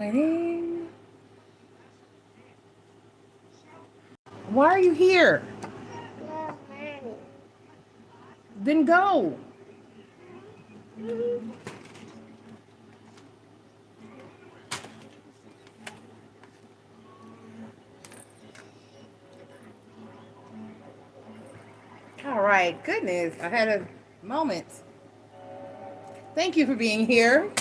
Why are you here? Then go. All right, goodness, I had a moment. Thank you for being here.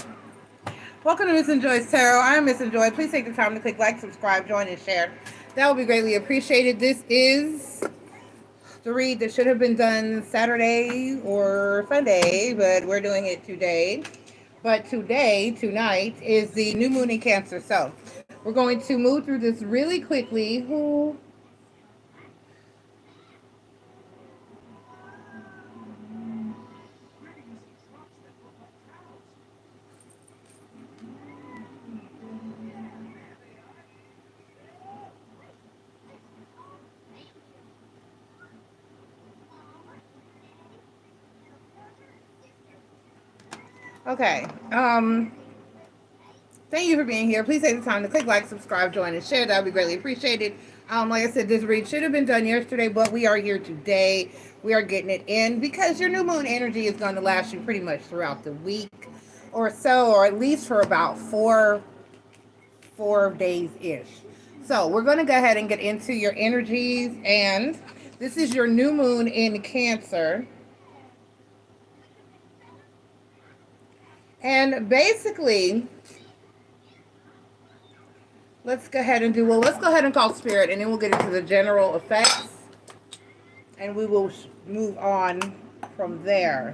Welcome to Miss Enjoy's Tarot. I'm Miss Enjoy. Please take the time to click like, subscribe, join, and share. That would be greatly appreciated. This is the read that should have been done Saturday or Sunday, but we're doing it today. But tonight, is the new moon in Cancer. So we're going to move through this really quickly. Okay. Thank you for being here. Please take the time to click like, subscribe, join, and share. That would be greatly appreciated. Like I said, this read should have been done yesterday, but we are here today. We are getting it in because your new moon energy is going to last you pretty much throughout the week or so, or at least for about four days-ish. So we're going to go ahead and get into your energies, and this is your new moon in Cancer. And basically, let's go ahead and call spirit, and then we'll get into the general effects, and we will move on from there.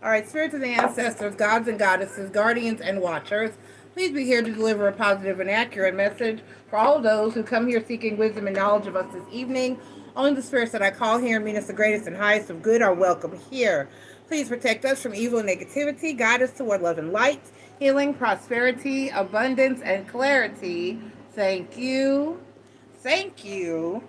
All right, spirits of the ancestors, gods and goddesses, guardians and watchers, please be here to deliver a positive and accurate message for all of those who come here seeking wisdom and knowledge of us this evening. Only the spirits that I call here mean us the greatest and highest of good are welcome here. Please protect us from evil and negativity, guide us toward love and light, healing, prosperity, abundance, and clarity. Thank you. Thank you.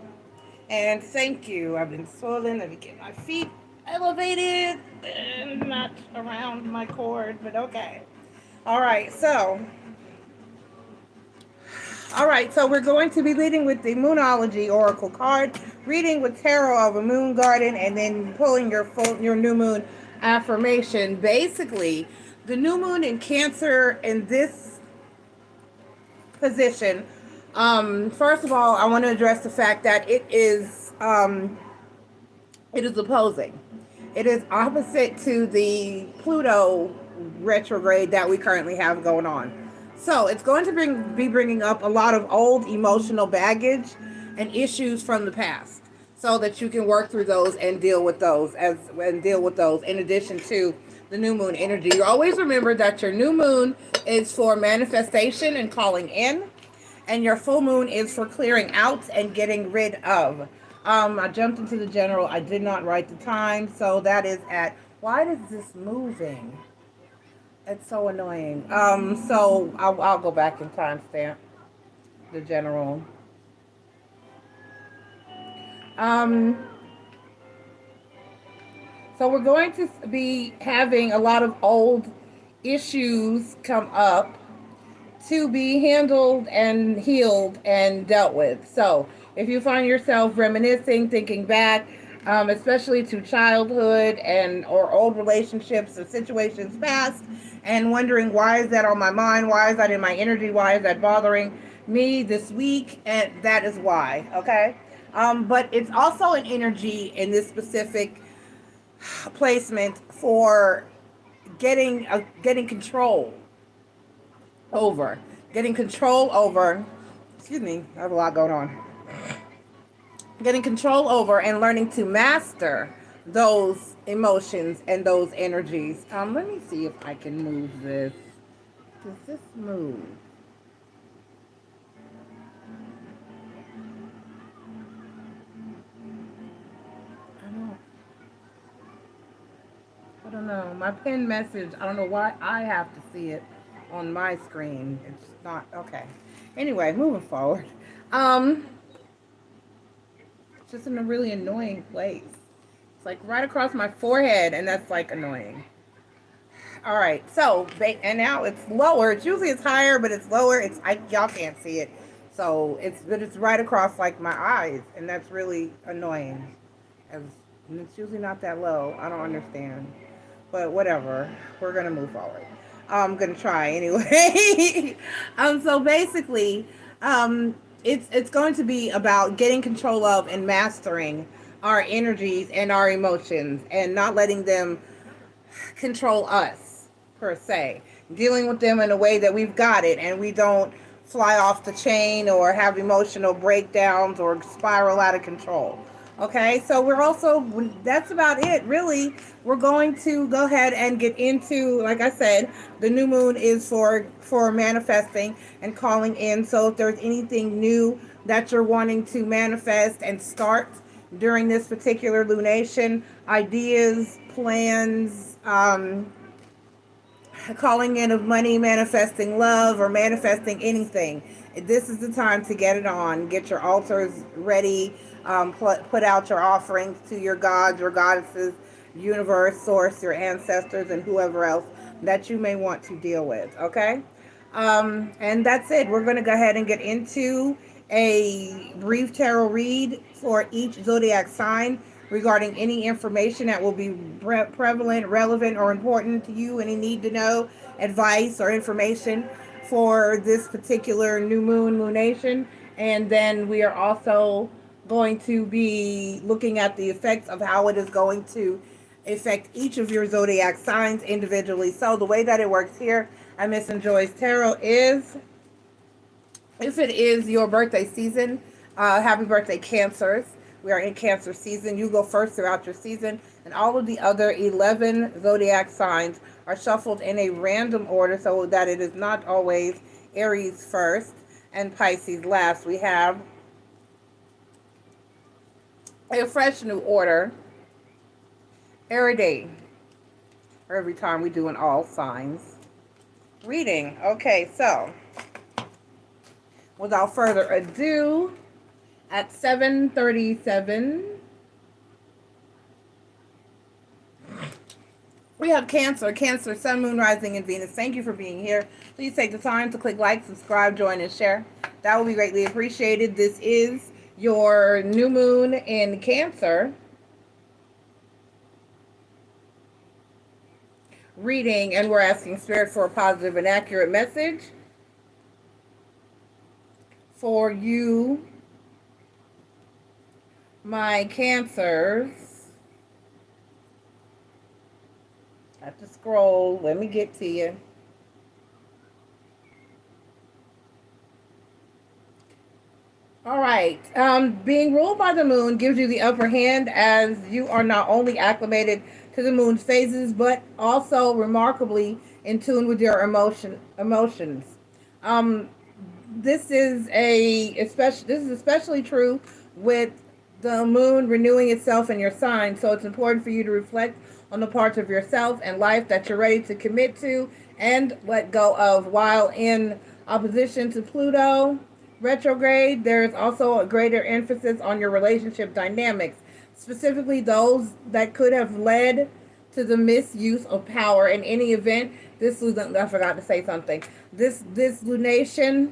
And thank you. I've been swollen. Let me get my feet elevated and not around my cord, but okay. All right, so we're going to be leading with the Moonology Oracle card, reading with Tarot of a Moon Garden, and then pulling your new moon affirmation. Basically, the new moon in Cancer in this position. First of all, I want to address the fact that it is opposing. It is opposite to the Pluto retrograde that we currently have going on. So it's going to be bringing up a lot of old emotional baggage and issues from the past, so that you can work through those and deal with those in addition to the new moon energy. You always remember that your new moon is for manifestation and calling in, and your full moon is for clearing out and getting rid of. I jumped into the general. I did not write the time, so that is at. Why is this moving? It's so annoying. So I'll go back and timestamp the general. So we're going to be having a lot of old issues come up to be handled and healed and dealt with. So if you find yourself reminiscing, thinking back, especially to childhood and or old relationships or situations past, and wondering why is that on my mind, why is that in my energy, why is that bothering me this week, and that is why. Okay. But it's also an energy in this specific placement for getting control over. Excuse me, I have a lot going on. Getting control over and learning to master those emotions and those energies. Let me see if I can move this. Does this move? I don't know. My pinned message, I don't know why I have to see it. on my screen. It's not okay. Anyway, moving forward. Um, it's just in a really annoying place. It's like right across my forehead, and that's like annoying. All right, so and now it's lower. It's usually it's higher, but it's lower. Y'all can't see it, so it's right across like my eyes, and that's really annoying. As and it's usually not that low. I don't understand, but whatever. We're gonna move forward. I'm gonna try anyway. So basically, um, it's going to be about getting control of and mastering our energies and our emotions, and not letting them control us per se, dealing with them in a way that we've got it and we don't fly off the chain or have emotional breakdowns or spiral out of control. Okay, so we're also, that's about it really. We're going to go ahead and get into, like I said, the new moon is for manifesting and calling in. So if there's anything new that you're wanting to manifest and start during this particular lunation, ideas, plans, calling in of money, manifesting love, or manifesting anything, this is the time to get it on. Get your altars ready. Put out your offerings to your gods, your goddesses, universe, source, your ancestors, and whoever else that you may want to deal with. Okay? And that's it. We're going to go ahead and get into a brief tarot read for each zodiac sign regarding any information that will be prevalent, relevant, or important to you, any need to know advice or information for this particular new moon lunation. And then we are also going to be looking at the effects of how it is going to affect each of your zodiac signs individually. So the way that it works here at Miss and Joy's Tarot is, if it is your birthday season, happy birthday, Cancers. We are in Cancer season. You go first throughout your season, and all of the other 11 zodiac signs are shuffled in a random order so that it is not always Aries first and Pisces last. We have a fresh new order every day, or every time we do an all signs reading. Okay, so without further ado, at 7:37, we have Cancer. Cancer, Sun, Moon, Rising, and Venus. Thank you for being here. Please take the time to click like, subscribe, join, and share. That will be greatly appreciated. This is your new moon in Cancer reading, and we're asking Spirit for a positive and accurate message for you, my Cancers. I have to scroll. Let me get to you. All right. Being ruled by the moon gives you the upper hand, as you are not only acclimated to the moon's phases, but also remarkably in tune with your emotions. Um, this is especially true with the moon renewing itself in your sign. So it's important for you to reflect on the parts of yourself and life that you're ready to commit to and let go of. While in opposition to Pluto retrograde, there is also a greater emphasis on your relationship dynamics, specifically those that could have led to the misuse of power. In any event, I forgot to say something. This lunation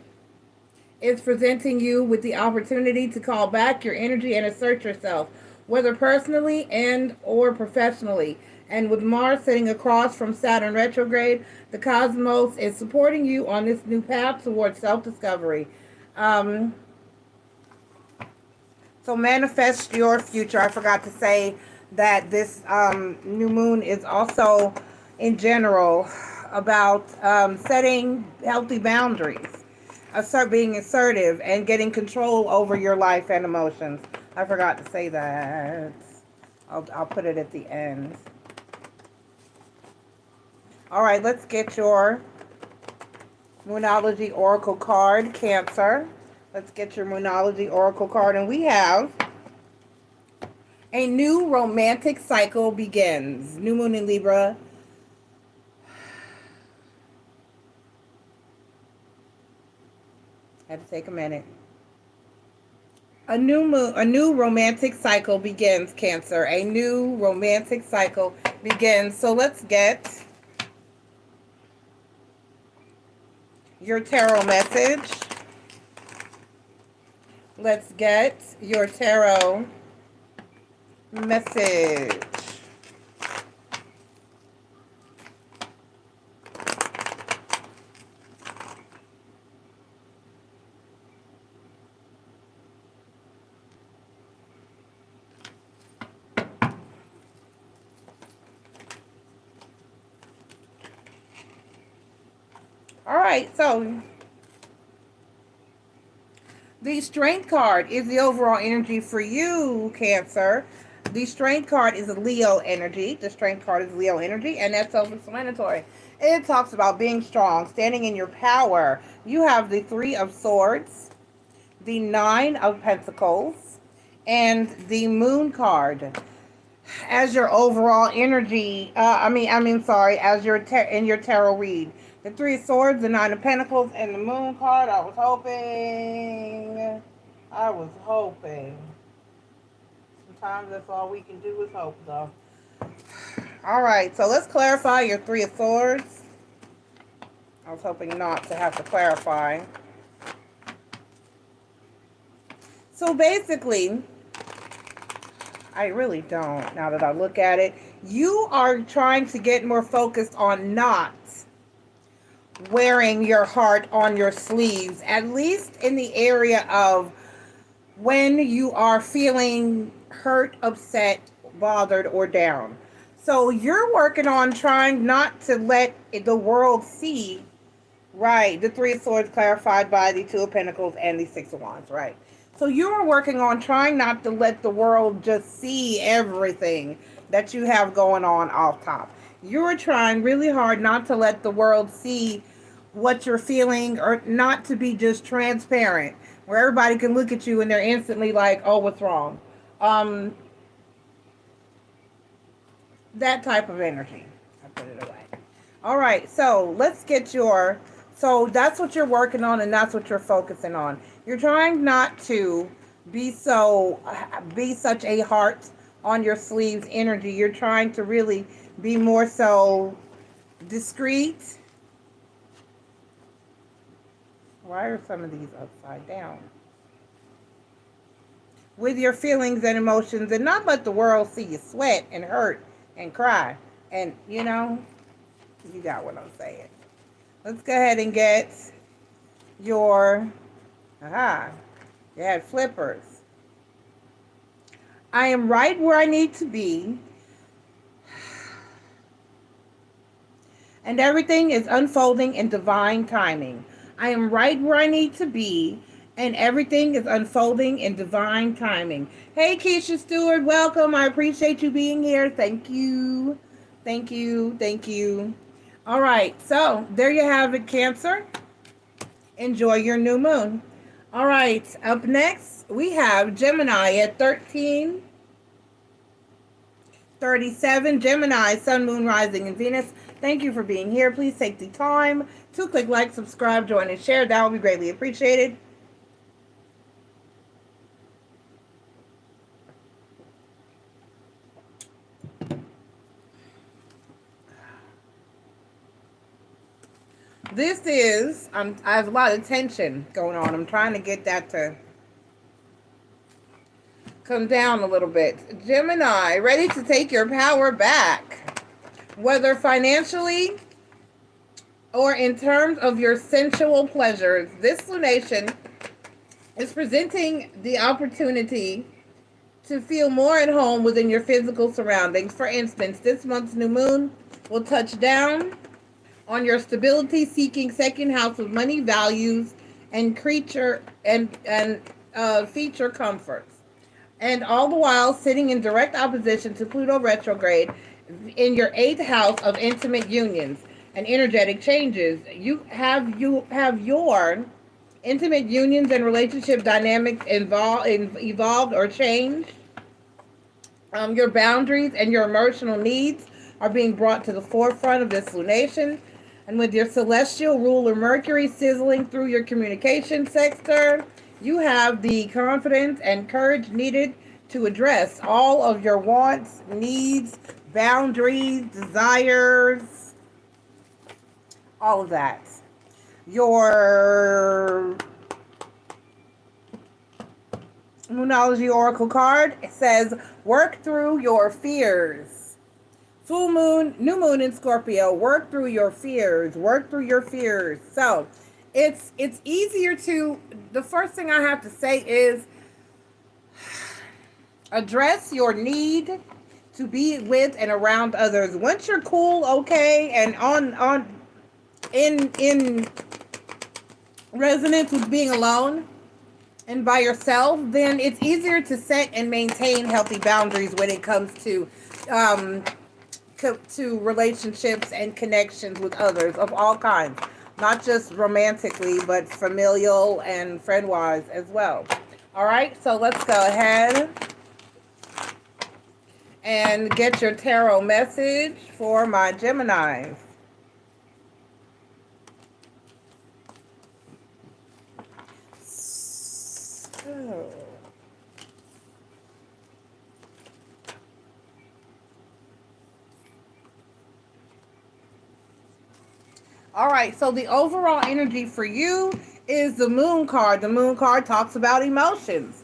is presenting you with the opportunity to call back your energy and assert yourself, whether personally and or professionally. And with Mars sitting across from Saturn retrograde, the cosmos is supporting you on this new path towards self-discovery. So manifest your future. I forgot to say that this new moon is also, in general, about setting healthy boundaries, being assertive, and getting control over your life and emotions. I forgot to say that. I'll put it at the end. All right, let's get your Moonology Oracle card, Cancer. Let's get your Moonology Oracle card. And we have a new romantic cycle begins. New moon in Libra. Had to take a minute. A new romantic cycle begins, Cancer. A new romantic cycle begins. So let's get your tarot message. Let's get your tarot message. All right, so the Strength card is the overall energy for you, Cancer. The Strength card is Leo energy. The Strength card is Leo energy, and that's self-explanatory. It talks about being strong, standing in your power. You have the Three of Swords, the Nine of Pentacles, and the Moon card as your overall energy. As your in your tarot read. The Three of Swords, the Nine of Pentacles, and the Moon card. I was hoping. Sometimes that's all we can do is hope, though. All right, so let's clarify your Three of Swords. I was hoping not to have to clarify. So basically, I really don't, now that I look at it. You are trying to get more focused on not wearing your heart on your sleeves, at least in the area of when you are feeling hurt, upset, bothered, or down. So you're working on trying not to let the world see, right, the Three of Swords clarified by the Two of Pentacles and the Six of Wands, right? So you're working on trying not to let the world just see everything that you have going on off top. You're trying really hard not to let the world see what you're feeling, or not to be just transparent, where everybody can look at you and they're instantly like, oh, what's wrong? That type of energy. I put it away. All right, so let's get so that's what you're working on, and that's what you're focusing on. You're trying not to be such a heart on your sleeves energy. You're trying to really be more so discreet. Why are some of these upside down? With your feelings and emotions, and not let the world see you sweat and hurt and cry. And, you got what I'm saying. Let's go ahead and get your, you had flippers. I am right where I need to be, and everything is unfolding in divine timing. I am right where I need to be, and everything is unfolding in divine timing. Hey, Keisha Stewart, welcome. I appreciate you being here. Thank you. Thank you. Thank you. All right, so there you have it, Cancer. Enjoy your new moon. All right, up next, we have Gemini at 13:37. Gemini, Sun, Moon, Rising, and Venus. Thank you for being here. Please take the time to click like, subscribe, join, and share. That would be greatly appreciated. This is, I have a lot of tension going on. I'm trying to get that to come down a little bit. Gemini, ready to take your power back, whether financially or in terms of your sensual pleasures. This lunation is presenting the opportunity to feel more at home within your physical surroundings. For instance, this month's new moon will touch down on your stability-seeking second house of money, values, and feature comforts, and all the while sitting in direct opposition to Pluto retrograde in your 8th house of intimate unions and energetic changes. You have your intimate unions and relationship dynamics evolved or changed. Your boundaries and your emotional needs are being brought to the forefront of this lunation. And with your celestial ruler Mercury sizzling through your communication sector, you have the confidence and courage needed to address all of your wants, needs, boundaries, desires, all of that. Your Moonology Oracle card says, work through your fears. Full moon, new moon in Scorpio, work through your fears, work through your fears. So it's easier to, the first thing I have to say is address your need to be with and around others. Once you're cool, okay, and in resonance with being alone and by yourself, then it's easier to set and maintain healthy boundaries when it comes to relationships and connections with others of all kinds, not just romantically, but familial and friend-wise as well. All right, so let's go ahead and get your tarot message for my Geminis. So, all right, so the overall energy for you is the Moon card. The Moon card talks about emotions.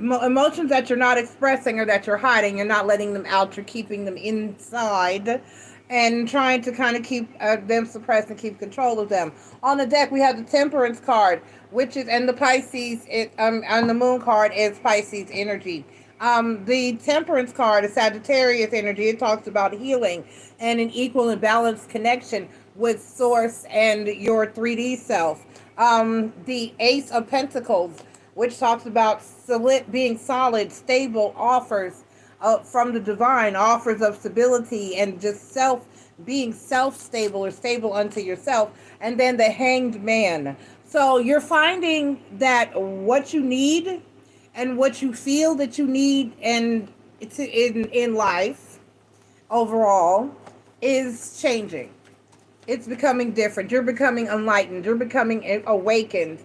Emotions that you're not expressing or that you're hiding. You're not letting them out. You're keeping them inside and trying to kind of keep them suppressed and keep control of them. On the deck, we have the Temperance card, which is, and the Pisces, on the Moon card is Pisces energy. The Temperance card is Sagittarius energy. It talks about healing and an equal and balanced connection with Source and your 3D self. The Ace of Pentacles, which talks about being solid, stable offers from the divine, offers of stability and just being self-stable or stable unto yourself. And then the Hanged Man. So you're finding that what you need and what you feel that you need in life overall is changing. It's becoming different. You're becoming enlightened. You're becoming awakened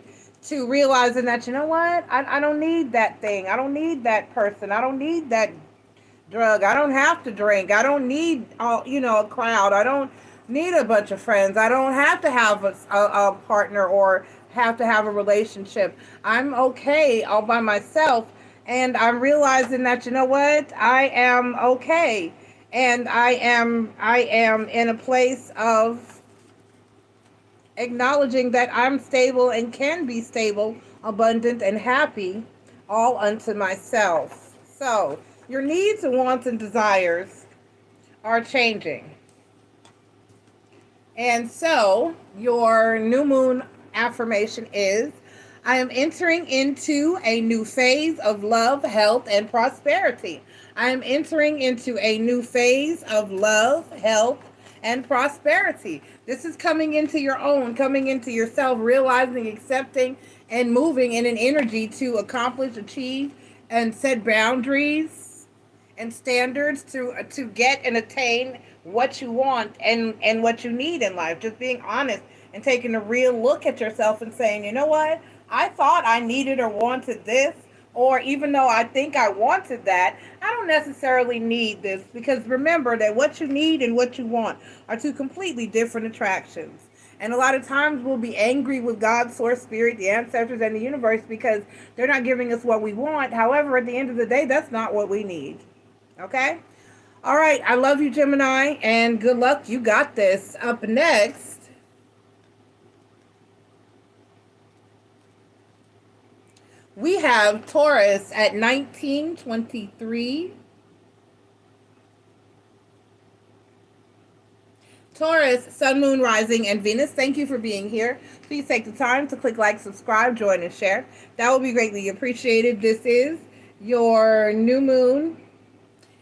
to realizing that, you know what? I don't need that thing. I don't need that person. I don't need that drug. I don't have to drink. I don't need a crowd. I don't need a bunch of friends. I don't have to have a partner or have to have a relationship. I'm okay all by myself, and I'm realizing that, you know what? I am okay, and I am in a place of acknowledging that I'm stable and can be stable, abundant, and happy all unto myself. So your needs and wants and desires are changing. And so your new moon affirmation is, I am entering into a new phase of love, health, and prosperity. I am entering into a new phase of love, health, and prosperity. This is coming into your own, coming into yourself, realizing, accepting, and moving in an energy to accomplish, achieve, and set boundaries and standards to get and attain what you want and what you need in life. Just being honest and taking a real look at yourself and saying, you know what? I thought I needed or wanted this, or even though I think I wanted that, I don't necessarily need this, because remember that what you need and what you want are two completely different attractions. And a lot of times we'll be angry with God, Source, Spirit, the ancestors, and the universe because they're not giving us what we want. However, at the end of the day, that's not what we need. Okay? All right. I love you, Gemini, and good luck. You got this. Up next, we have Taurus at 1923. Taurus, Sun, Moon, Rising, and Venus, thank you for being here. Please take the time to click like, subscribe, join, and share. That will be greatly appreciated. This is your new moon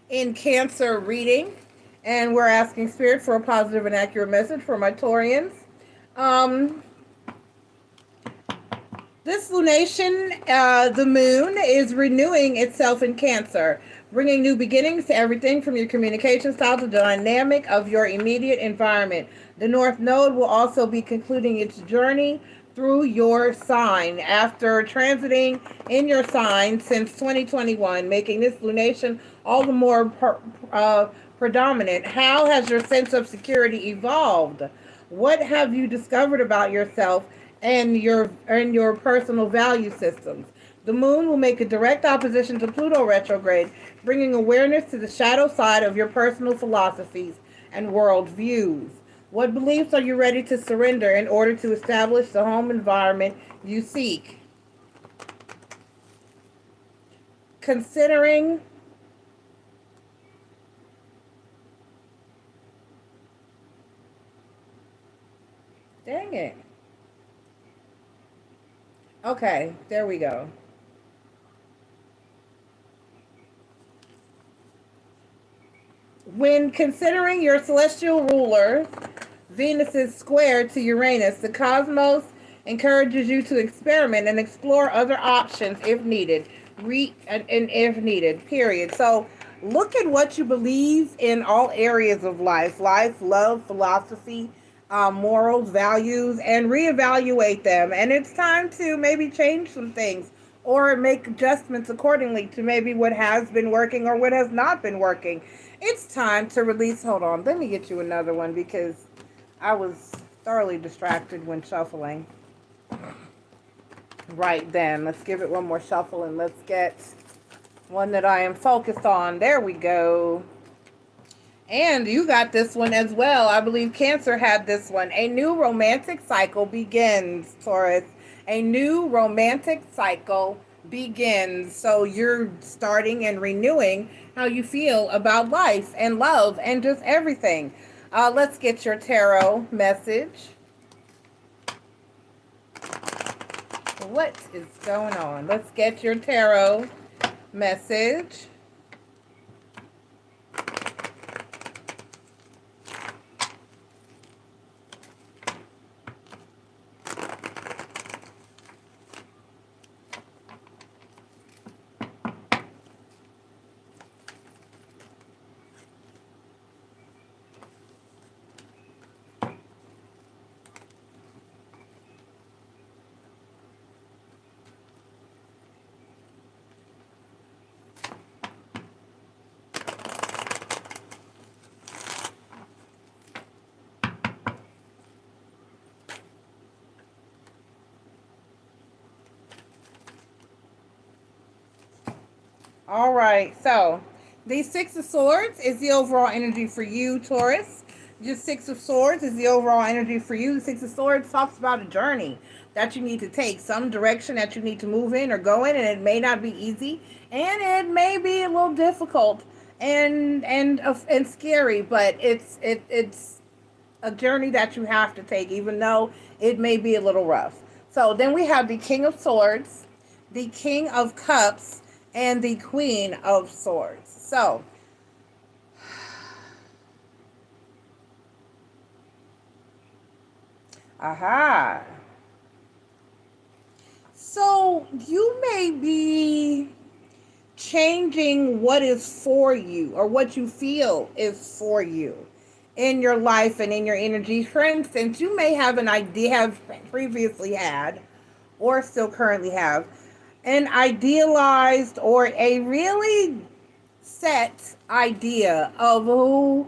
in Cancer reading, and we're asking Spirit for a positive and accurate message for my Taurians. This lunation, the moon, is renewing itself in Cancer, bringing new beginnings to everything from your communication style to the dynamic of your immediate environment. The North Node will also be concluding its journey through your sign after transiting in your sign since 2021, making this lunation all the more predominant. How has your sense of security evolved? What have you discovered about yourself and your personal value systems? The moon will make a direct opposition to Pluto retrograde, bringing awareness to the shadow side of your personal philosophies and worldviews. What beliefs are you ready to surrender in order to establish the home environment you seek? Considering Dang it. Okay, there we go. When considering your celestial ruler, Venus's square to Uranus, the cosmos encourages you to experiment and explore other options if needed. And if needed, period. So look at what you believe in all areas of life, love, philosophy, morals, values, and reevaluate them. And it's time to maybe change some things or make adjustments accordingly to maybe what has been working or what has not been working. It's time to release. Hold on, let me get you another one because I was thoroughly distracted when shuffling. Right then, let's give it one more shuffle and let's get one that I am focused on. There we go. And you got this one as well. I believe Cancer had this one. A new romantic cycle begins, Taurus. A new romantic cycle begins. So you're starting and renewing how you feel about life and love and just everything. Let's get your tarot message. What is going on? Let's get your tarot message. All right, so the Six of Swords is the overall energy for you, Taurus. Just Six of Swords is the overall energy for you. The Six of Swords talks about a journey that you need to take, some direction that you need to move in or go in, and it may not be easy, and it may be a little difficult and scary, but it's a journey that you have to take, even though it may be a little rough. So then we have the King of Swords, the King of Cups, and the Queen of Swords. So, aha. So you may be changing what is for you or what you feel is for you in your life and in your energy. For instance, you may have an idea, have previously had, or still currently have, an idealized or a really set idea of who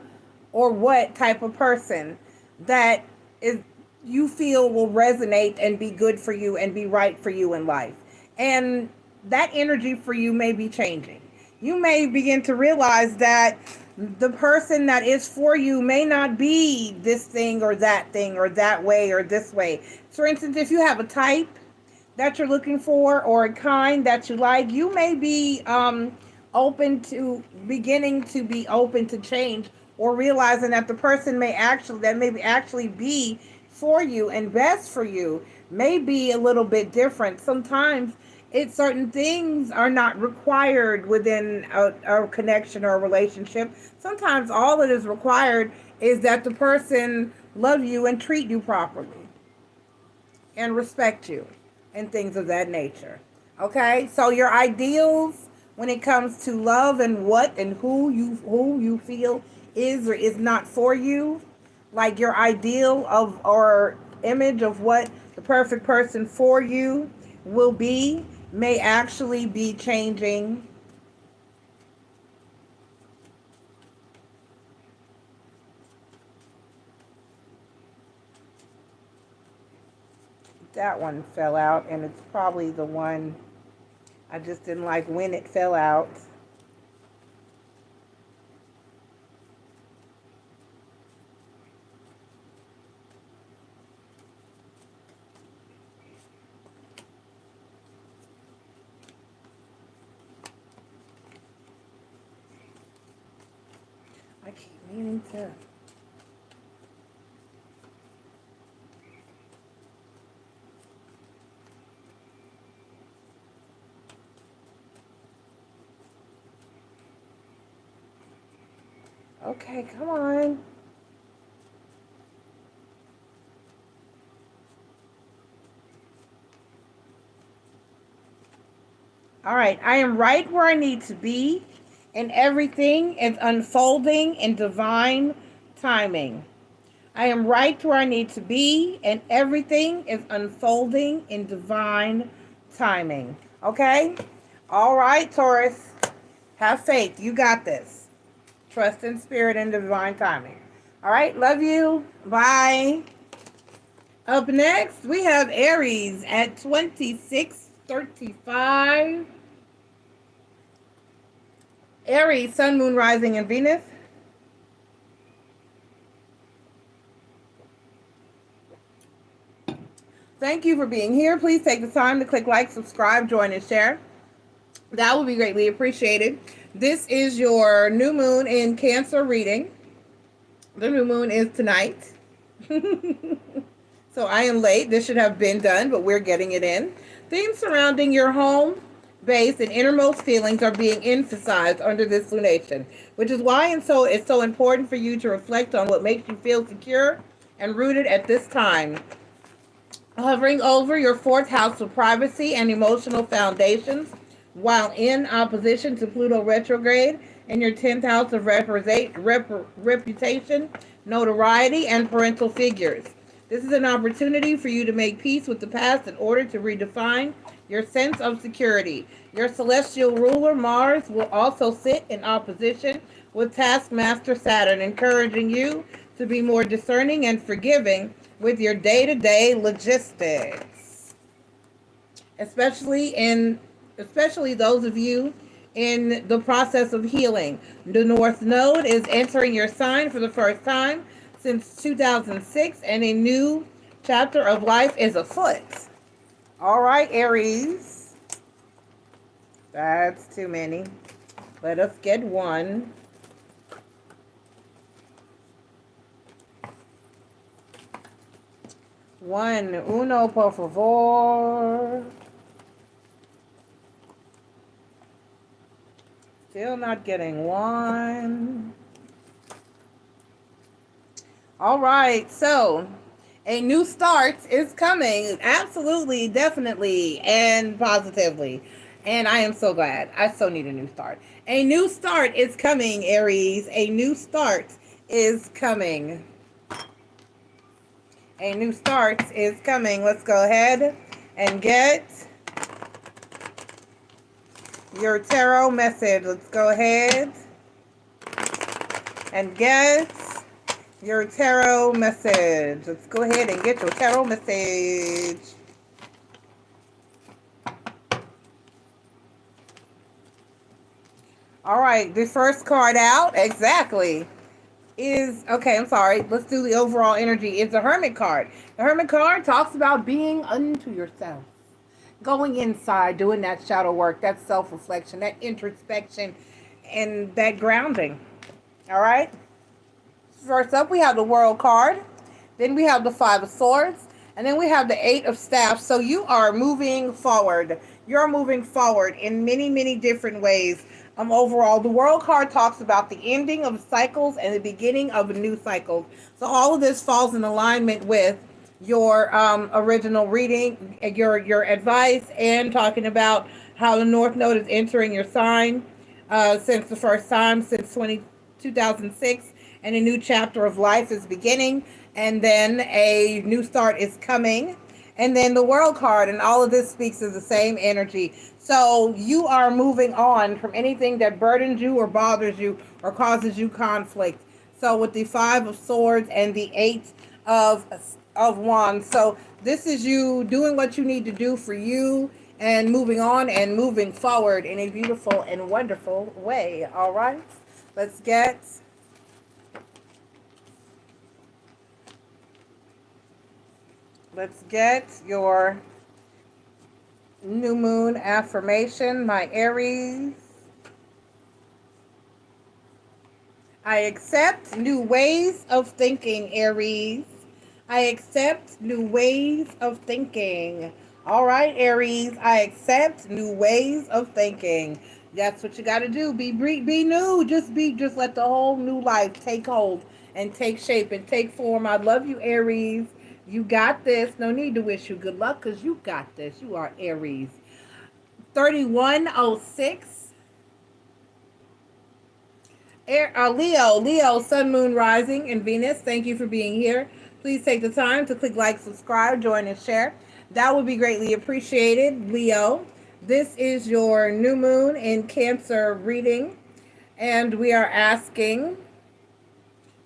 or what type of person that is you feel will resonate and be good for you and be right for you in life. And that energy for you may be changing. You may begin to realize that the person that is for you may not be this thing or that way or this way. For instance, if you have a type that you're looking for or a kind that you like, you may be open to beginning to be open to change or realizing that the person may actually be for you and best for you may be a little bit different. Sometimes certain things are not required within a connection or a relationship. Sometimes all that is required is that the person love you and treat you properly and respect you. and things of that nature. Okay, so your ideals when it comes to love and what and who you feel is or is not for you, like your ideal of or image of what the perfect person for you will be, may actually be changing. That one fell out, and it's probably the one I just didn't like when it fell out. I keep meaning to. Okay, come on. All right, I am right where I need to be, and everything is unfolding in divine timing. I am right where I need to be, and everything is unfolding in divine timing. Okay? All right, Taurus. Have faith. You got this. Trust in spirit and divine timing. All right, love you. Bye. Up next, we have Aries at 2635. Aries, Sun, Moon, Rising, and Venus. Thank you for being here. Please take the time to click like, subscribe, join, and share. That will be greatly appreciated. This is your new moon in Cancer reading. The new moon is tonight. So I am late. This should have been done, but we're getting it in. Themes surrounding your home base and innermost feelings are being emphasized under this lunation, which is why it's so important for you to reflect on what makes you feel secure and rooted at this time. Hovering over your fourth house of privacy and emotional foundations, while in opposition to Pluto retrograde and your 10th house of reputation, notoriety, and parental figures. This is an opportunity for you to make peace with the past in order to redefine your sense of security. Your celestial ruler, Mars, will also sit in opposition with taskmaster Saturn, encouraging you to be more discerning and forgiving with your day-to-day logistics. Especially those of you in the process of healing. The North Node is entering your sign for the first time since 2006, and a new chapter of life is afoot. All right, Aries. That's too many. Let us get one. One. Uno, por favor. Still not getting one. All right, so a new start is coming. Absolutely, definitely, and positively. And I am so glad. I so need a new start. A new start is coming, Aries. A new start is coming. A new start is coming. Let's go ahead and get your tarot message. Let's go ahead and get your tarot message. Let's go ahead and get your tarot message. All right, the first card out, exactly, is, okay, I'm sorry. Let's do the overall energy. It's the Hermit card. The Hermit card talks about being unto yourself. Going inside, doing that shadow work, that self-reflection, that introspection, and that grounding. All right? First up, we have the World card. Then we have the Five of Swords. And then we have the Eight of Staffs. So you are moving forward. You're moving forward in many, many different ways. Overall, the World card talks about the ending of cycles and the beginning of a new cycle. So all of this falls in alignment with your original reading, your advice, and talking about how the North Node is entering your sign since the first time since 2006, and a new chapter of life is beginning, and then a new start is coming, and then the World card, and all of this speaks of the same energy. So you are moving on from anything that burdens you or bothers you or causes you conflict. So with the Five of Swords and the Eight of Wands, so this is you doing what you need to do for you and moving on and moving forward in a beautiful and wonderful way. All right, let's get your new moon affirmation, my Aries. I accept new ways of thinking, Aries. I accept new ways of thinking. All right, Aries, I accept new ways of thinking. That's what you got to do. Be new. Just let the whole new life take hold and take shape and take form. I love you, Aries. You got this. No need to wish you good luck because you got this. You are Aries. 3106. Leo, Sun, Moon, Rising, and Venus. Thank you for being here. Please take the time to click like, subscribe, join, and share. That would be greatly appreciated, Leo. This is your new moon in Cancer reading, and we are asking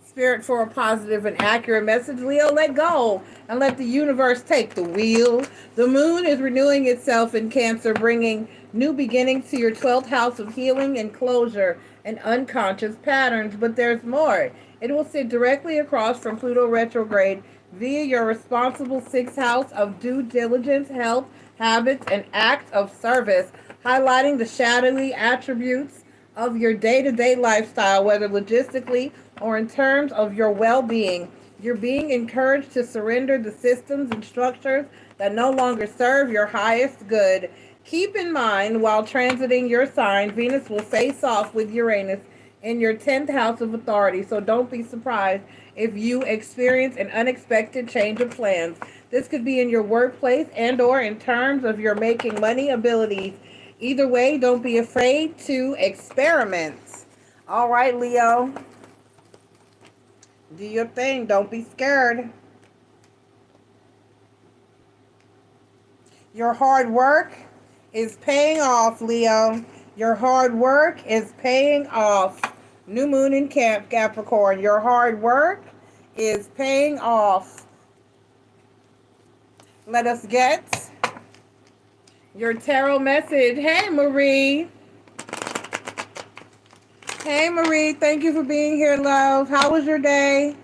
Spirit for a positive and accurate message. Leo, let go and let the universe take the wheel. The moon is renewing itself in Cancer, bringing new beginnings to your 12th house of healing and closure and unconscious patterns. But there's more. It will sit directly across from Pluto retrograde via your responsible 6th house of due diligence, health, habits, and acts of service, highlighting the shadowy attributes of your day-to-day lifestyle, whether logistically or in terms of your well-being. You're being encouraged to surrender the systems and structures that no longer serve your highest good. Keep in mind, while transiting your sign, Venus will face off with Uranus in your 10th house of authority, so don't be surprised if you experience an unexpected change of plans. This could be in your workplace and or in terms of your making money abilities. Either way, don't be afraid to experiment. All right, Leo. Do your thing. Don't be scared. Your hard work is paying off, Leo. Your hard work is paying off. New moon in Capricorn. Your hard work is paying off. Let us get your tarot message. Hey, Marie. Hey, Marie. Thank you for being here, love. How was your day?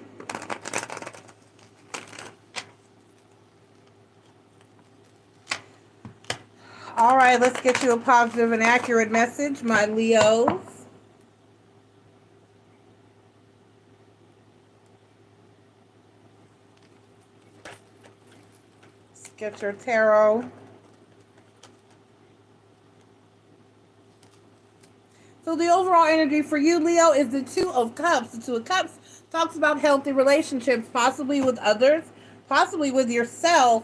All right, let's get you a positive and accurate message, my Leos. Let's get your tarot. So the overall energy for you, Leo, is the Two of Cups. The Two of Cups talks about healthy relationships, possibly with others, possibly with yourself.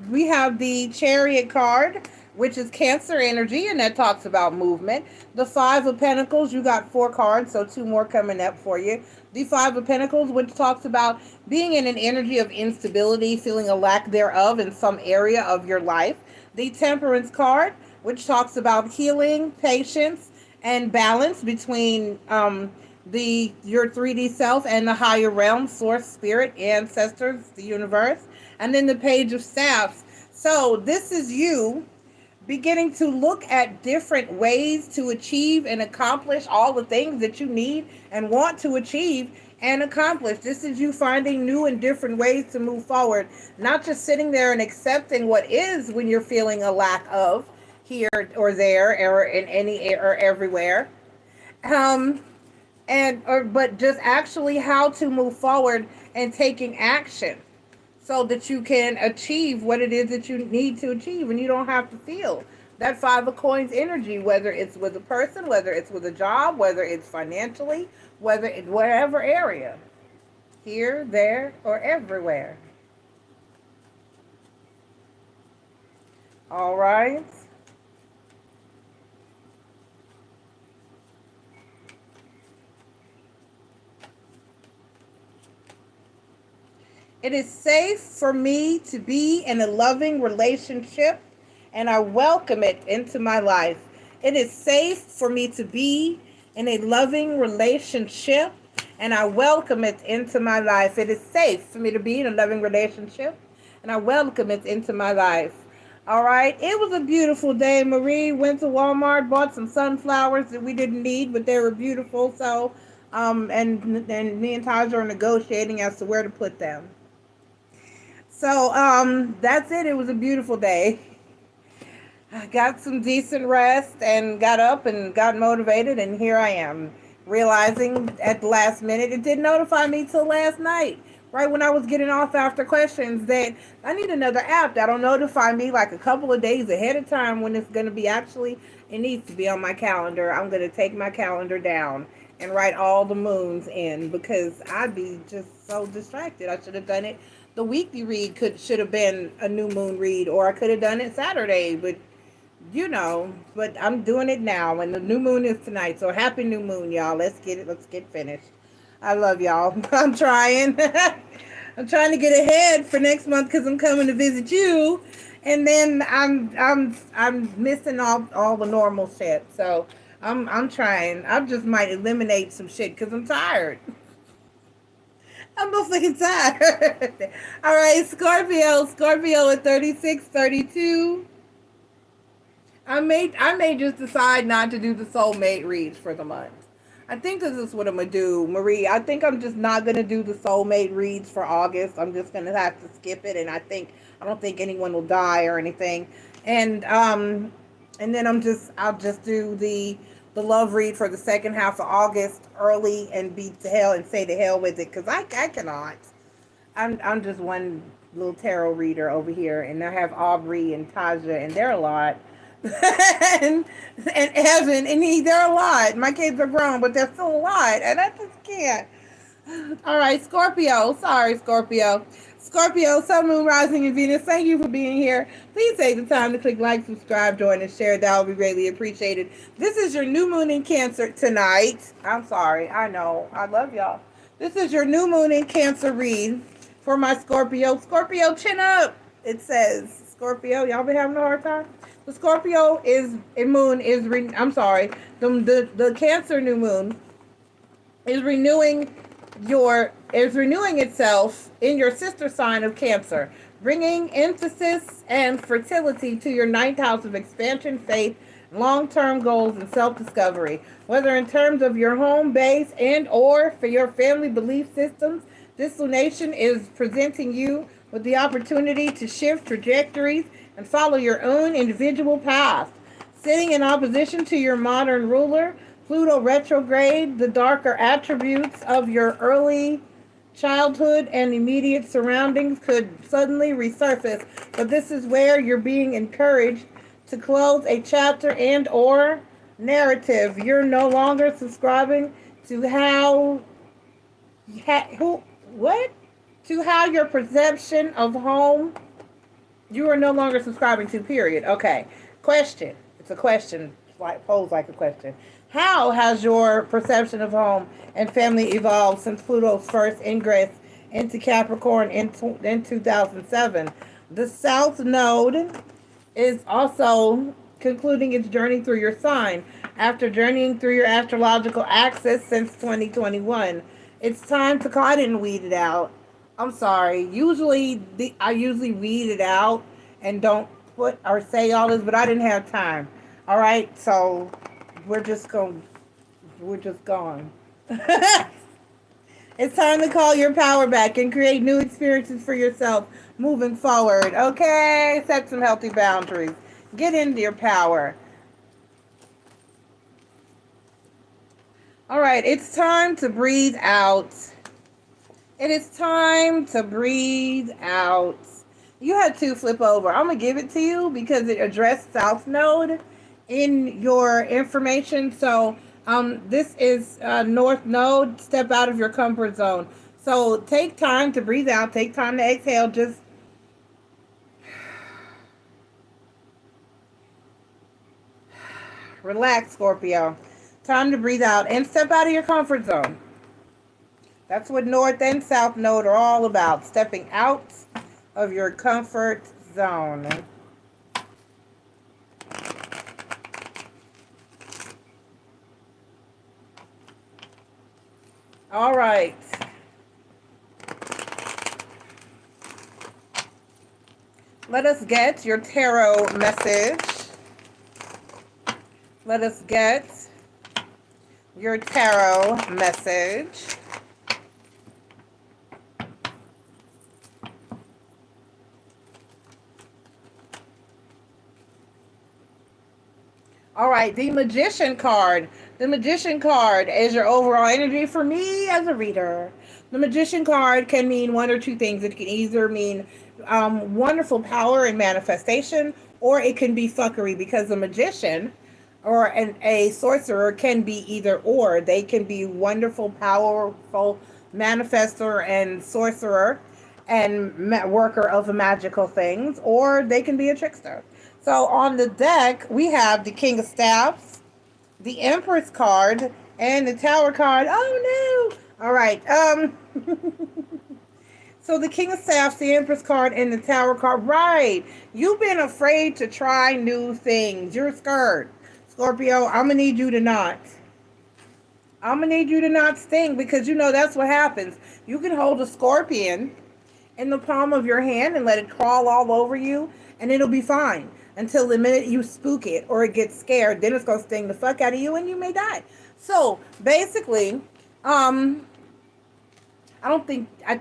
We have the Chariot card, which is Cancer energy, and that talks about movement. The Five of Pentacles, you got 4 cards, so 2 more coming up for you. The Five of Pentacles, which talks about being in an energy of instability, feeling a lack thereof in some area of your life. The Temperance card, which talks about healing, patience, and balance between your 3D self and the higher realm, source, spirit, ancestors, the universe. And then the Page of Staffs. So this is you beginning to look at different ways to achieve and accomplish all the things that you need and want to achieve and accomplish. This is you finding new and different ways to move forward, not just sitting there and accepting what is when you're feeling a lack of here or there or in any or everywhere, but just actually how to move forward and taking action so that you can achieve what it is that you need to achieve, and you don't have to feel that Five of Coins energy, whether it's with a person, whether it's with a job, whether it's financially, whether it's whatever area, here, there, or everywhere. All right. It is safe for me to be in a loving relationship, and I welcome it into my life. It is safe for me to be in a loving relationship, and I welcome it into my life. It is safe for me to be in a loving relationship, and I welcome it into my life. All right. It was a beautiful day. Marie went to Walmart, bought some sunflowers that we didn't need, but they were beautiful. So, and me and Taj are negotiating as to where to put them. So, that's it. It was a beautiful day. I got some decent rest and got up and got motivated, and here I am, realizing at the last minute it didn't notify me till last night, right when I was getting off after questions, that I need another app that'll notify me like a couple of days ahead of time when it's going to be actually, it needs to be on my calendar. I'm going to take my calendar down and write all the moons in because I'd be just so distracted. I should have done it. The weekly read should have been a new moon read, or I could have done it Saturday, but but I'm doing it now, and the new moon is tonight. So happy new moon, y'all. Let's get it. Let's get finished. I love y'all. I'm trying. I'm trying to get ahead for next month because I'm coming to visit you, and then I'm missing all the normal shit. So I'm trying. I just might eliminate some shit because I'm tired. I'm fucking tired. All right, Scorpio. Scorpio at 3632. I may just decide not to do the soulmate reads for the month. I think this is what I'm gonna do, Marie. I think I'm just not gonna do the soulmate reads for August. I'm just gonna have to skip it, and I don't think anyone will die or anything. And then I'll just do the love read for the second half of August early and be to hell and say to hell with it because I cannot. I'm just one little tarot reader over here, and I have Aubrey and Taja, and they're a lot. and Evan and they're a lot. My kids are grown, but they're still a lot, and I just can't. All right, Scorpio. Sorry, Scorpio. Scorpio, Sun, Moon, Rising, and Venus. Thank you for being here. Please take the time to click like, subscribe, join, and share. That would be greatly appreciated. This is your new moon in Cancer tonight. I'm sorry. I know. I love y'all. This is your new moon in Cancer read for my Scorpio. Scorpio, chin up. It says Scorpio. Y'all been having a hard time. The Scorpio I'm sorry. The Cancer new moon is renewing itself in your sister sign of Cancer, bringing emphasis and fertility to your ninth house of expansion, faith, long-term goals, and self-discovery. Whether in terms of your home base and or for your family belief systems, this lunation is presenting you with the opportunity to shift trajectories and follow your own individual path. Sitting in opposition to your modern ruler, Pluto retrograde, the darker attributes of your early childhood and immediate surroundings could suddenly resurface, but this is where you're being encouraged to close a chapter and or narrative. You're no longer subscribing to to how your perception of home you are no longer subscribing to, period. Okay. Question. It's a question, posed like a question. How has your perception of home and family evolved since Pluto's first ingress into Capricorn in 2007? The South Node is also concluding its journey through your sign after journeying through your astrological axis since 2021. It's time to call. I didn't weed it out. I'm sorry. I usually weed it out and don't put or say all this, but I didn't have time. All right, so we're just gone. It's time to call your power back and create new experiences for yourself moving forward. Okay, set some healthy boundaries. Get into your power. All right, it's time to breathe out. It is time to breathe out. You had two flip over. I'm going to give it to you because it addressed South Node in your information. So this is North Node. Step out of your comfort zone. So take time to breathe out. Take time to exhale. Just Relax, Scorpio. Time to breathe out and step out of your comfort zone. That's what North and South Node are all about. Stepping out of your comfort zone. All right. Let us get your tarot message. Let us get your tarot message. All right, the Magician card. The Magician card is your overall energy for me as a reader. The Magician card can mean one or two things. It can either mean wonderful power and manifestation, or it can be fuckery, because a magician or a sorcerer can be either or. They can be wonderful, powerful manifester and sorcerer and worker of magical things, or they can be a trickster. So on the deck, we have the King of Staffs, the Empress card, and the Tower card. Oh no! All right. So the King of Staffs, the Empress card, and the Tower card. Right. You've been afraid to try new things. You're scared. Scorpio, I'm going to need you to not. I'm going to need you to not sting, because you know that's what happens. You can hold a scorpion in the palm of your hand and let it crawl all over you, and it'll be fine. Until the minute you spook it or it gets scared, then it's going to sting the fuck out of you and you may die. So basically, I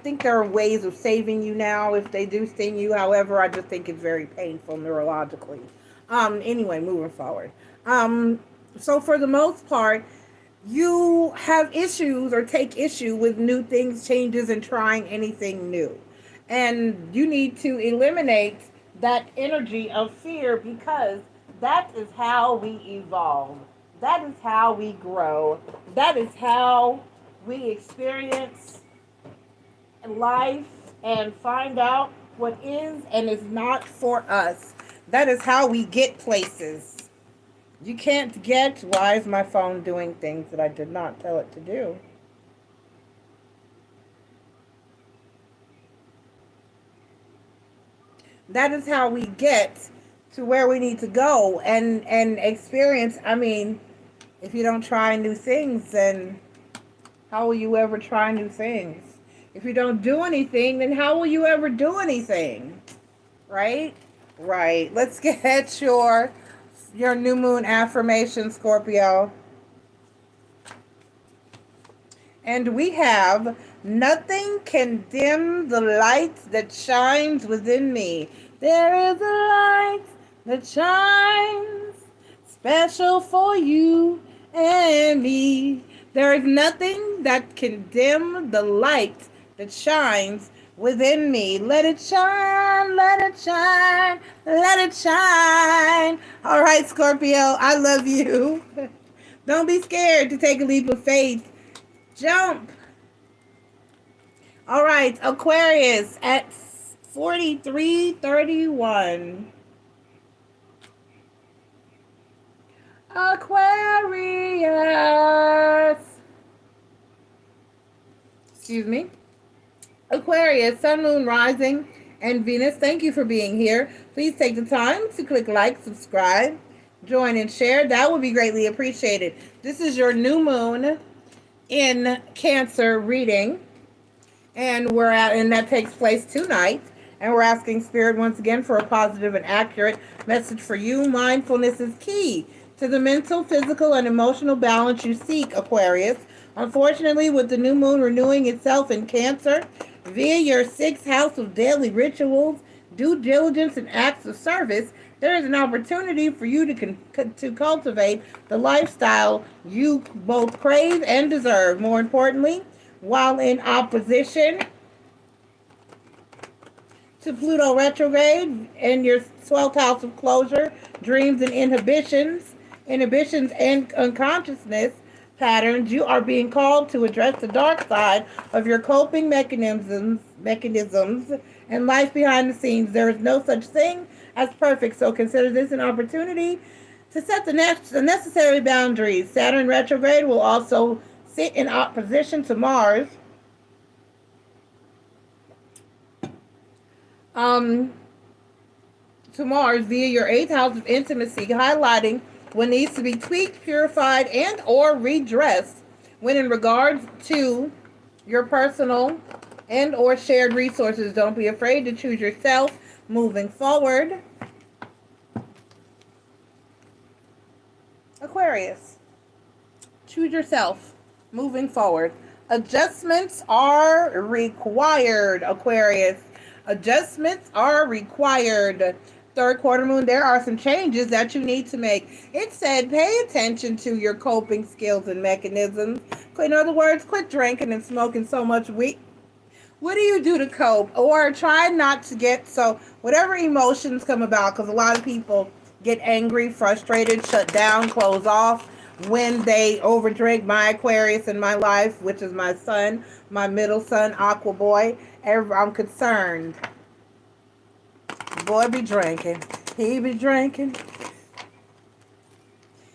think there are ways of saving you now if they do sting you. However, I just think it's very painful neurologically. Anyway, moving forward. So for the most part, you have issues or take issue with new things, changes, and trying anything new. And you need to eliminate that energy of fear, because that is how we evolve. That is how we grow. That is how we experience life and find out what is and is not for us. That is how we get places. You can't get, why is my phone doing things that I did not tell it to do? That is how we get to where we need to go and experience. I mean, if you don't try new things, then how will you ever try new things? If you don't do anything, then how will you ever do anything? Right? Right. Let's get your new moon affirmation, Scorpio. And we have, nothing can dim the light that shines within me. There is a light that shines special for you and me. There is nothing that can dim the light that shines within me. Let it shine, let it shine, let it shine. All right, Scorpio, I love you. Don't be scared to take a leap of faith. Jump. All right, Aquarius at 4331. Aquarius. Excuse me. Aquarius, Sun, Moon, Rising, and Venus, thank you for being here. Please take the time to click like, subscribe, join, and share. That would be greatly appreciated. This is your new moon in Cancer reading, and that takes place tonight. And we're asking Spirit once again for a positive and accurate message for you. Mindfulness is key to the mental, physical, and emotional balance you seek, Aquarius. Unfortunately, with the new moon renewing itself in Cancer, via your 6th house of daily rituals, due diligence, and acts of service, there is an opportunity for you to cultivate the lifestyle you both crave and deserve. More importantly, while in opposition to Pluto retrograde in your 12th house of closure, dreams, and inhibitions and unconsciousness patterns, you are being called to address the dark side of your coping mechanisms and life behind the scenes. There is no such thing as perfect, so consider this an opportunity to set the necessary boundaries. Saturn retrograde will also sit in opposition to Mars. Um, to Mars via your 8th house of intimacy, highlighting what needs to be tweaked, purified, and or redressed when in regards to your personal and or shared resources. Don't be afraid to choose yourself moving forward. Aquarius, choose yourself moving forward. Adjustments are required, Aquarius. Adjustments are required. Third quarter moon, there are some changes that you need to make. It said pay attention to your coping skills and mechanisms. In other words, quit drinking and smoking so much weed. What do you do to cope? Or try not to get, so whatever emotions come about, because a lot of people get angry, frustrated, shut down, close off when they overdrink. My Aquarius in my life, which is my son, my middle son, Aqua Boy, I'm concerned. Boy be drinking. He be drinking.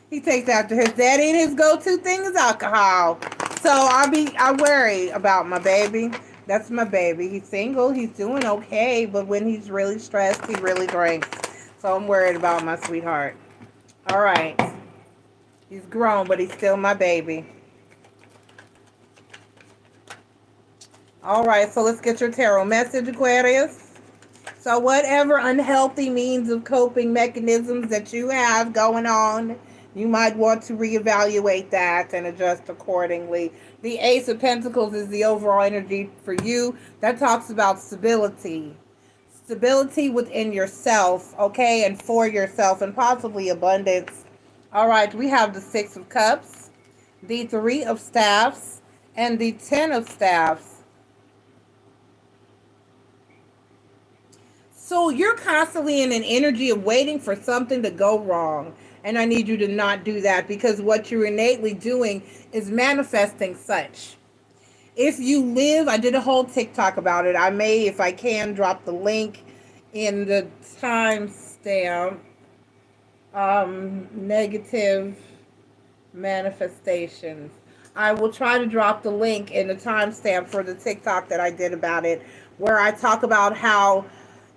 He takes after his daddy, and his go-to thing is alcohol. So I worry about my baby. That's my baby. He's single. He's doing okay, but when he's really stressed, he really drinks. So I'm worried about my sweetheart. All right. He's grown, but he's still my baby. All right, so let's get your tarot message, Aquarius. So whatever unhealthy means of coping mechanisms that you have going on, you might want to reevaluate that and adjust accordingly. The Ace of Pentacles is the overall energy for you. That talks about stability. Stability within yourself, okay, and for yourself, and possibly abundance. All right, we have the 6 of Cups, the 3 of Staffs, and the 10 of Staffs. So you're constantly in an energy of waiting for something to go wrong. And I need you to not do that, because what you're innately doing is manifesting such. If you live, I did a whole TikTok about it. I may, if I can, drop the link in the timestamp. Negative manifestations. I will try to drop the link in the timestamp for the TikTok that I did about it, where I talk about how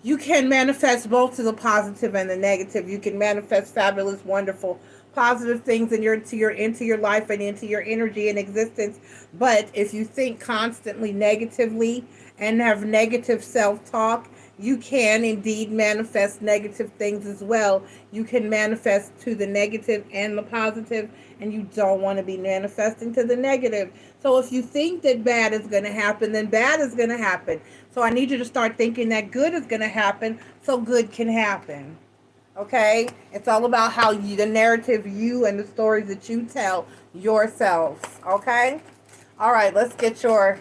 you can manifest both to the positive and the negative. You can manifest fabulous, wonderful, positive things into your life and into your energy and existence. But if you think constantly negatively and have negative self-talk, you can indeed manifest negative things as well. You can manifest to the negative and the positive, and you don't want to be manifesting to the negative. So if you think that bad is going to happen, then bad is going to happen. So I need you to start thinking that good is going to happen, so good can happen. Okay? It's all about how you, the narrative you and the stories that you tell yourself. Okay? All right, let's get your...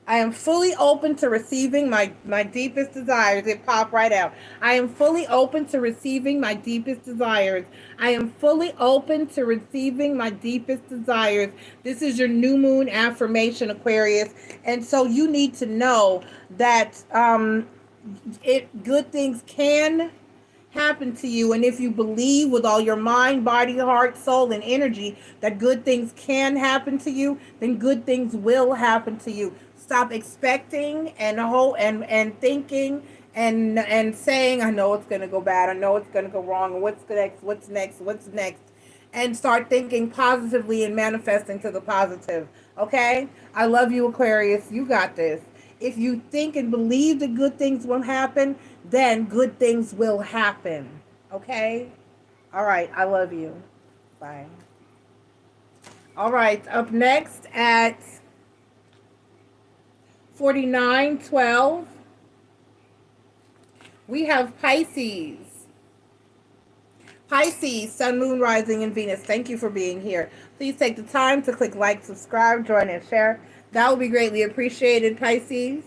I am fully open to receiving my deepest desires. It popped right out. I am fully open to receiving my deepest desires. I am fully open to receiving my deepest desires. This is your new moon affirmation, Aquarius. And so you need to know that good things can happen to you. And if you believe with all your mind, body, heart, soul, and energy that good things can happen to you, then good things will happen to you. Stop expecting and thinking and saying, I know it's going to go bad. I know it's going to go wrong. And what's next? And start thinking positively and manifesting to the positive. Okay? I love you, Aquarius. You got this. If you think and believe that good things will happen, then good things will happen. Okay? All right. I love you. Bye. All right. Up next at 4912, we have Pisces. Pisces, Sun, Moon, Rising, and Venus. Thank you for being here. Please take the time to click like, subscribe, join, and share. That would be greatly appreciated, Pisces.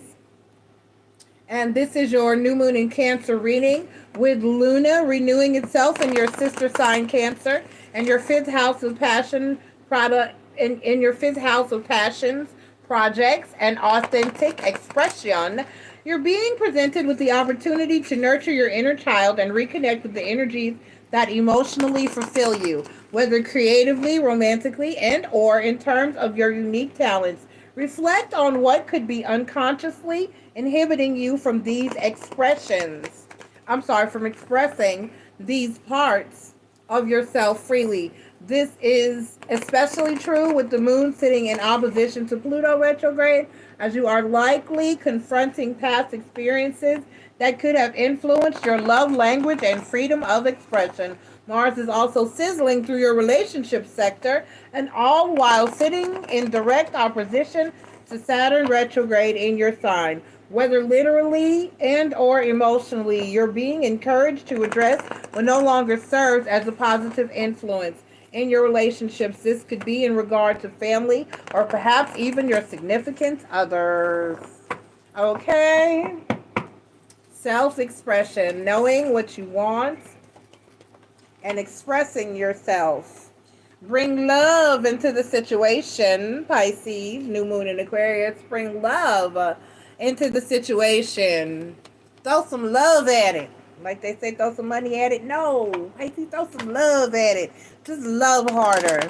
And this is your new moon in Cancer reading, with Luna renewing itself in your sister sign Cancer, and your 5th house of passion product in your 5th house of passions, projects, and authentic expression. You're being presented with the opportunity to nurture your inner child and reconnect with the energies that emotionally fulfill you, whether creatively, romantically, and or in terms of your unique talents. Reflect on what could be unconsciously inhibiting you from these expressions. From expressing these parts of yourself freely. This is especially true with the moon sitting in opposition to Pluto retrograde, as you are likely confronting past experiences that could have influenced your love language and freedom of expression. Mars is also sizzling through your relationship sector, and all while sitting in direct opposition to Saturn retrograde in your sign. Whether literally and or emotionally, you're being encouraged to address what no longer serves as a positive influence in your relationships. This could be in regard to family or perhaps even your significant others. Okay. Self-expression, knowing what you want and expressing yourself. Bring love into the situation, Pisces, new moon in Aquarius. Bring love into the situation. Throw some love at it. Like they say, throw some money at it. No, Pisces, throw some love at it. Just love harder.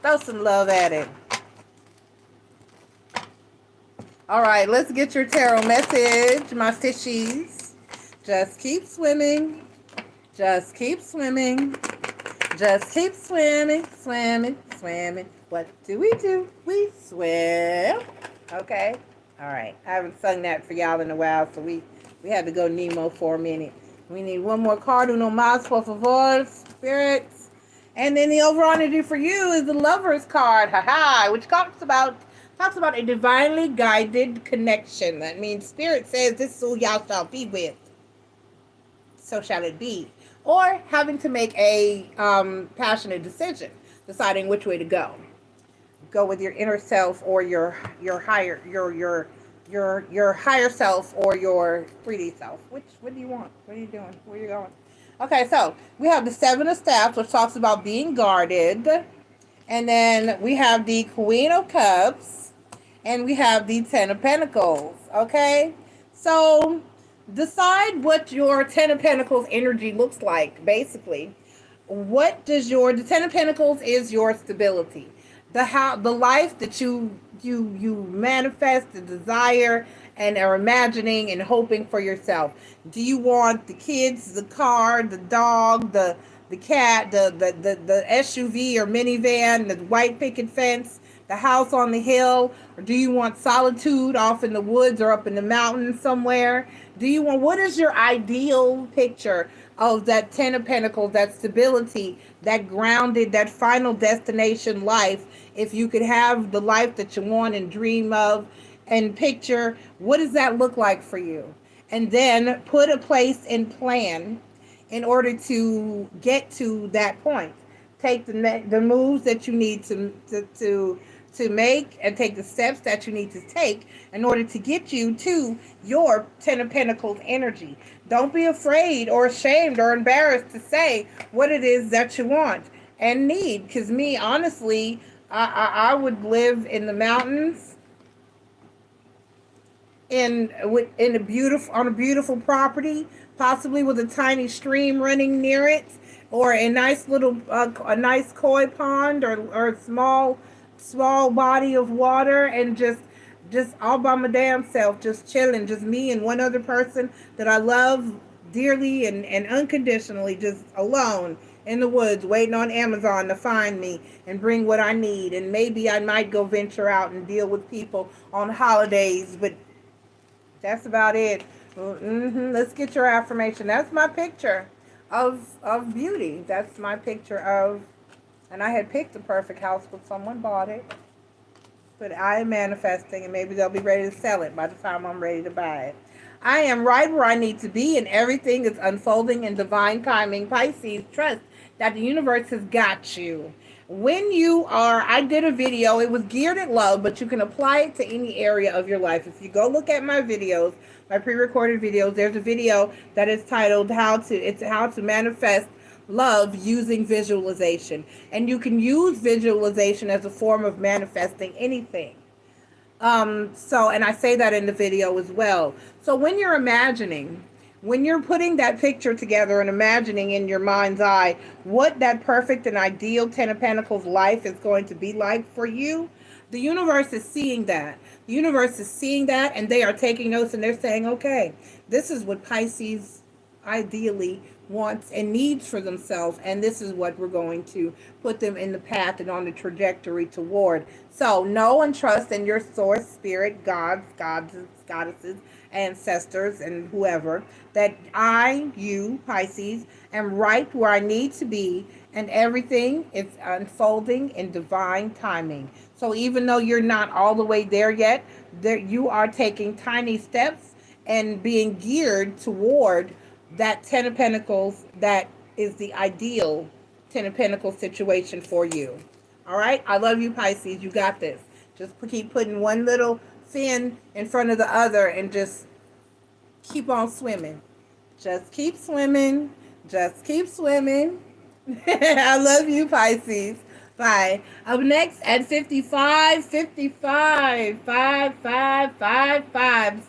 Throw some love at it. All right, let's get your tarot message, my fishies. Just keep swimming. Just keep swimming. Just keep swimming, swimming, swimming. What do? We swim. Okay? All right. I haven't sung that for y'all in a while, so we had to go Nemo for a minute. We need one more card, uno más, por favor, spirits. And then the overall energy for you is the Lover's card, which talks about a divinely guided connection. That means Spirit says this is who y'all shall be with. So shall it be. Or having to make a passionate decision, deciding which way to go. Go with your inner self or your higher self or your 3D self. What do you want? What are you doing? Where are you going? Okay, so we have the Seven of Staffs, which talks about being guarded. And then we have the Queen of Cups. And we have the Ten of Pentacles. Okay? So decide what your Ten of Pentacles energy looks like, basically. The Ten of Pentacles is your stability. The life that you manifest, the desire, and are imagining and hoping for yourself. Do you want the kids, the car, the dog, the cat, the SUV or minivan, the white picket fence, the house on the hill? Or do you want solitude off in the woods or up in the mountains somewhere? What is your ideal picture of that Ten of Pentacles, that stability, that grounded, that final destination life? If you could have the life that you want and dream of and picture, what does that look like for you? And then put a place and plan in order to get to that point. Take the moves that you need to make and take the steps that you need to take in order to get you to your Ten of Pentacles energy. Don't be afraid or ashamed or embarrassed to say what it is that you want and need. Because me, honestly, I would live in the mountains on a beautiful property, possibly with a tiny stream running near it, or a nice koi pond or a small body of water, and just all by my damn self, just chilling, just me and one other person that I love dearly and unconditionally, just alone in the woods, waiting on Amazon to find me and bring what I need. And maybe I might go venture out and deal with people on holidays, but that's about it. Let's get your affirmation. That's my picture of beauty. That's my picture of, and I had picked the perfect house, but someone bought it. But I am manifesting, and maybe they'll be ready to sell it by the time I'm ready to buy it. I am right where I need to be, and everything is unfolding in divine timing. Pisces, trust that the universe has got you. I did a video, it was geared at love, but you can apply it to any area of your life. If you go look at my videos, my pre-recorded videos, there's a video that is titled How to Manifest Love Using Visualization. And you can use visualization as a form of manifesting anything. And I say that in the video as well. So when you're imagining, When you're putting that picture together and imagining in your mind's eye what that perfect and ideal Ten of Pentacles life is going to be like for you, the universe is seeing that. The universe is seeing that, and they are taking notes, and they're saying, okay, this is what Pisces ideally wants and needs for themselves, and this is what we're going to put them in the path and on the trajectory toward. So know and trust in your source, spirit, gods, goddesses, ancestors, and whoever, that you, Pisces, am right where I need to be, and everything is unfolding in divine timing. So even though you're not all the way there yet, you are taking tiny steps and being geared toward that Ten of Pentacles that is the ideal Ten of Pentacles situation for you. All right? I love you, Pisces. You got this. Just keep putting one little fin in front of the other and just keep on swimming. Just keep swimming. Just keep swimming. I love you, Pisces. Bye. Up next at 55, 55,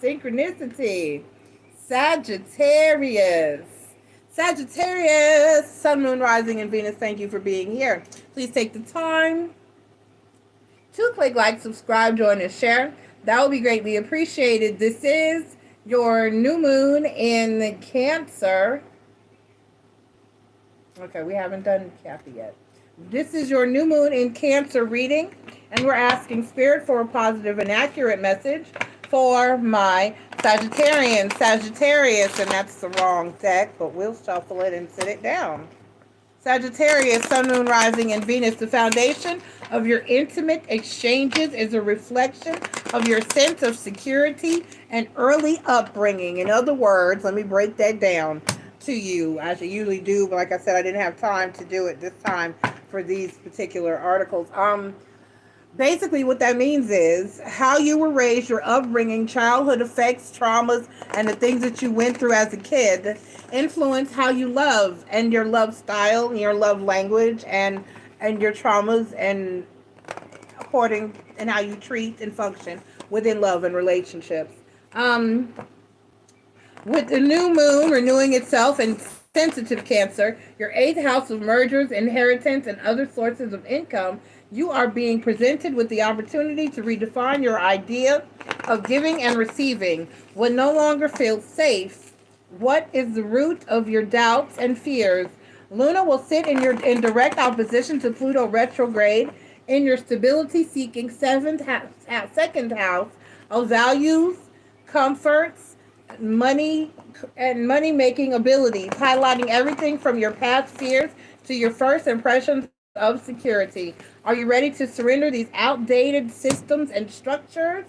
synchronicity. Sagittarius. Sagittarius, Sun, Moon, Rising, and Venus, thank you for being here. Please take the time to click like, subscribe, join, and share. That will be greatly appreciated. This is your new moon in Cancer. Okay, we haven't done Kathy yet. This is your new moon in Cancer reading, and we're asking Spirit for a positive and accurate message for my Sagittarius, and that's the wrong deck, but we'll shuffle it and sit it down. Sagittarius, Sun, Moon, Rising, and Venus. The foundation of your intimate exchanges is a reflection of your sense of security and early upbringing. In other words, let me break that down to you, as I usually do, but like I said, I didn't have time to do it this time for these particular articles. Basically, what that means is how you were raised, your upbringing, childhood effects, traumas, and the things that you went through as a kid influence how you love and your love style, your love language, and your traumas, and according and how you treat and function within love and relationships. With the new moon renewing itself in sensitive Cancer, your 8th house of mergers, inheritance, and other sources of income, you are being presented with the opportunity to redefine your idea of giving and receiving. What no longer feels safe? What is the root of your doubts and fears? Luna will sit in direct opposition to Pluto retrograde in your stability-seeking second house of values, comforts, money, and money-making abilities, highlighting everything from your past fears to your first impressions of security. Are you ready to surrender these outdated systems and structures?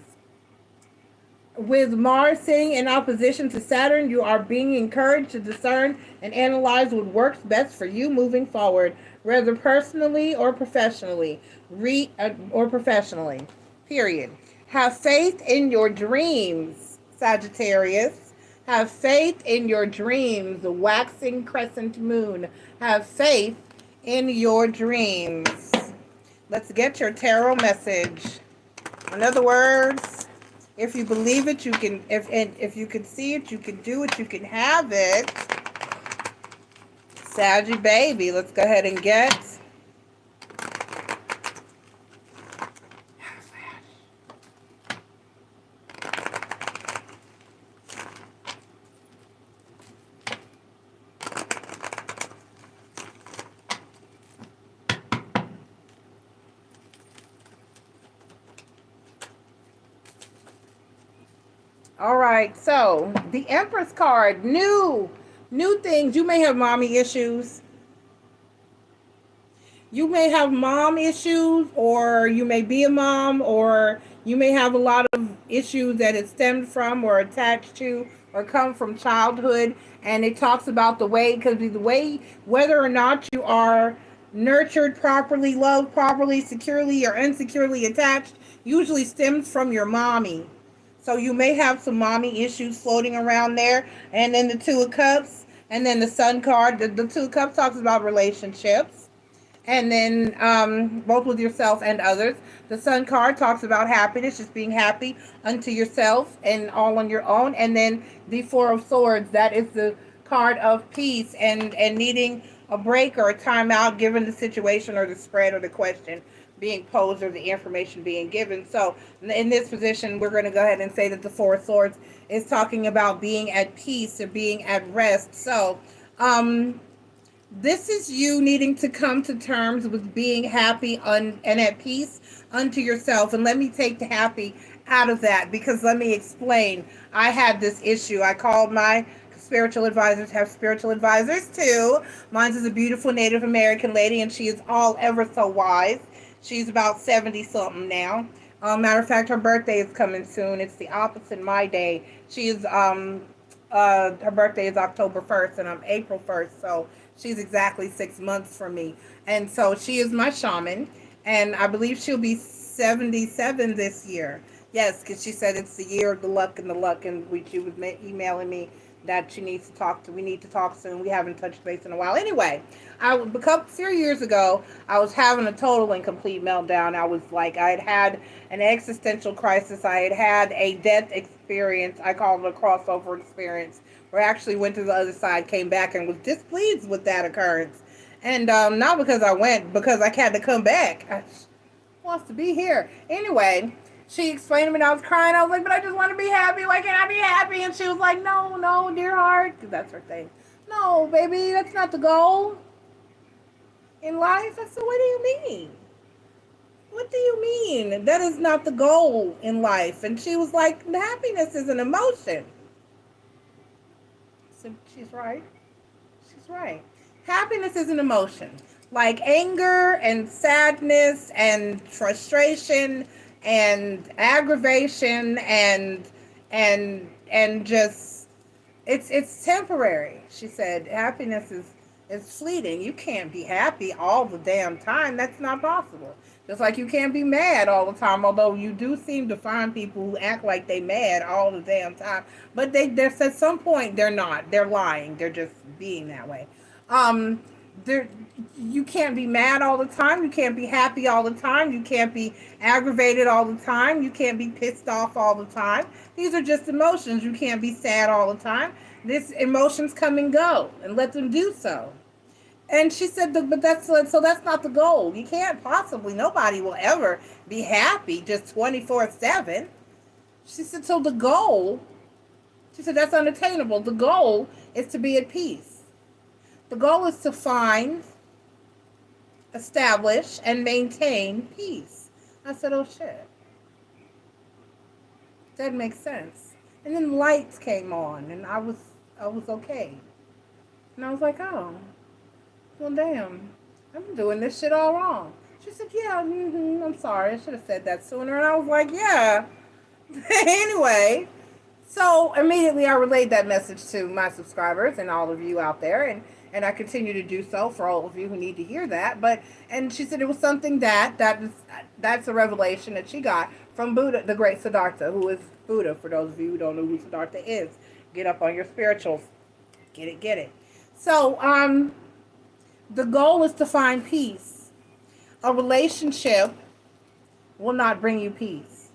With Mars sitting in opposition to Saturn, you are being encouraged to discern and analyze what works best for you moving forward, whether personally or professionally. Period. Have faith in your dreams, Sagittarius. Have faith in your dreams, the waxing crescent moon. Have faith in your dreams. Let's get your tarot message. In other words, if you believe it, you can. If you can see it, you can do it. You can have it. Saggy baby, let's go ahead and get. All right, so the Empress card, new things. You may have mommy issues. You may have mom issues, or you may be a mom, or you may have a lot of issues that it stemmed from or attached to or come from childhood. And it talks about the way, whether or not you are nurtured properly, loved properly, securely or insecurely attached, usually stems from your mommy. So you may have some mommy issues floating around there. And then the Two of Cups, and then the Sun card. The Two of Cups talks about relationships. and then both with yourself and others. The Sun card talks about happiness, just being happy unto yourself and all on your own. And then the Four of Swords, that is the card of peace and needing a break or a timeout given the situation or the spread or the question being posed or the information being given. So in this position, we're going to go ahead and say that the Four of Swords is talking about being at peace or being at rest. So this is you needing to come to terms with being happy and at peace unto yourself. And let me take the happy out of that, because let me explain. I had this issue. I called my spiritual advisors, have spiritual advisors too. Mine is a beautiful Native American lady, and she is all ever so wise. She's about 70 something now. Matter of fact, her birthday is coming soon. It's the opposite my day. She's her birthday is October 1st and I'm April 1st. So she's exactly 6 months from me. And so she is my shaman, and I believe she'll be 77 this year. Yes, because she said it's the year of the luck, and she was emailing me that she needs to talk to. We need to talk soon. We haven't touched base in a while. Anyway, a few years ago, I was having a total and complete meltdown. I was like, I had an existential crisis. I had a death experience. I call it a crossover experience, where I actually went to the other side, came back, and was displeased with that occurrence. And not because I went, because I had to come back. I wants to be here. Anyway, she explained to me, and I was crying. I was like, but I just want to be happy. Why can't I be happy? And she was like, no, dear heart. Because that's her thing. No, baby, that's not the goal in life. I said, what do you mean? What do you mean? That is not the goal in life. And she was like, happiness is an emotion. So she's right. She's right. Happiness is an emotion. Like anger and sadness and frustration and aggravation and just it's temporary. She said happiness is fleeting. You can't be happy all the damn time. That's not possible. Just like you can't be mad all the time, although you do seem to find people who act like they mad all the damn time. But they're at some point they're not. They're lying. They're just being that way. You can't be mad all the time. You can't be happy all the time. You can't be aggravated all the time. You can't be pissed off all the time. These are just emotions. You can't be sad all the time. These emotions come and go, and let them do so. And she said, but that's not the goal. You can't possibly, nobody will ever be happy just 24/7. She said, so the goal, she said, that's unattainable. The goal is to be at peace. The goal is to find, establish, and maintain peace. I said, oh shit. That makes sense. And then lights came on, and I was okay. And I was like, oh, well, damn, I've been doing this shit all wrong. She said, yeah, I'm sorry. I should have said that sooner. And I was like, yeah. Anyway, so immediately I relayed that message to my subscribers and all of you out there, and I continue to do so for all of you who need to hear that. And she said it was something that's a revelation that she got from Buddha, the great Siddhartha, who is Buddha. For those of you who don't know who Siddhartha is, get up on your spirituals. Get it. So, the goal is to find peace. A relationship will not bring you peace.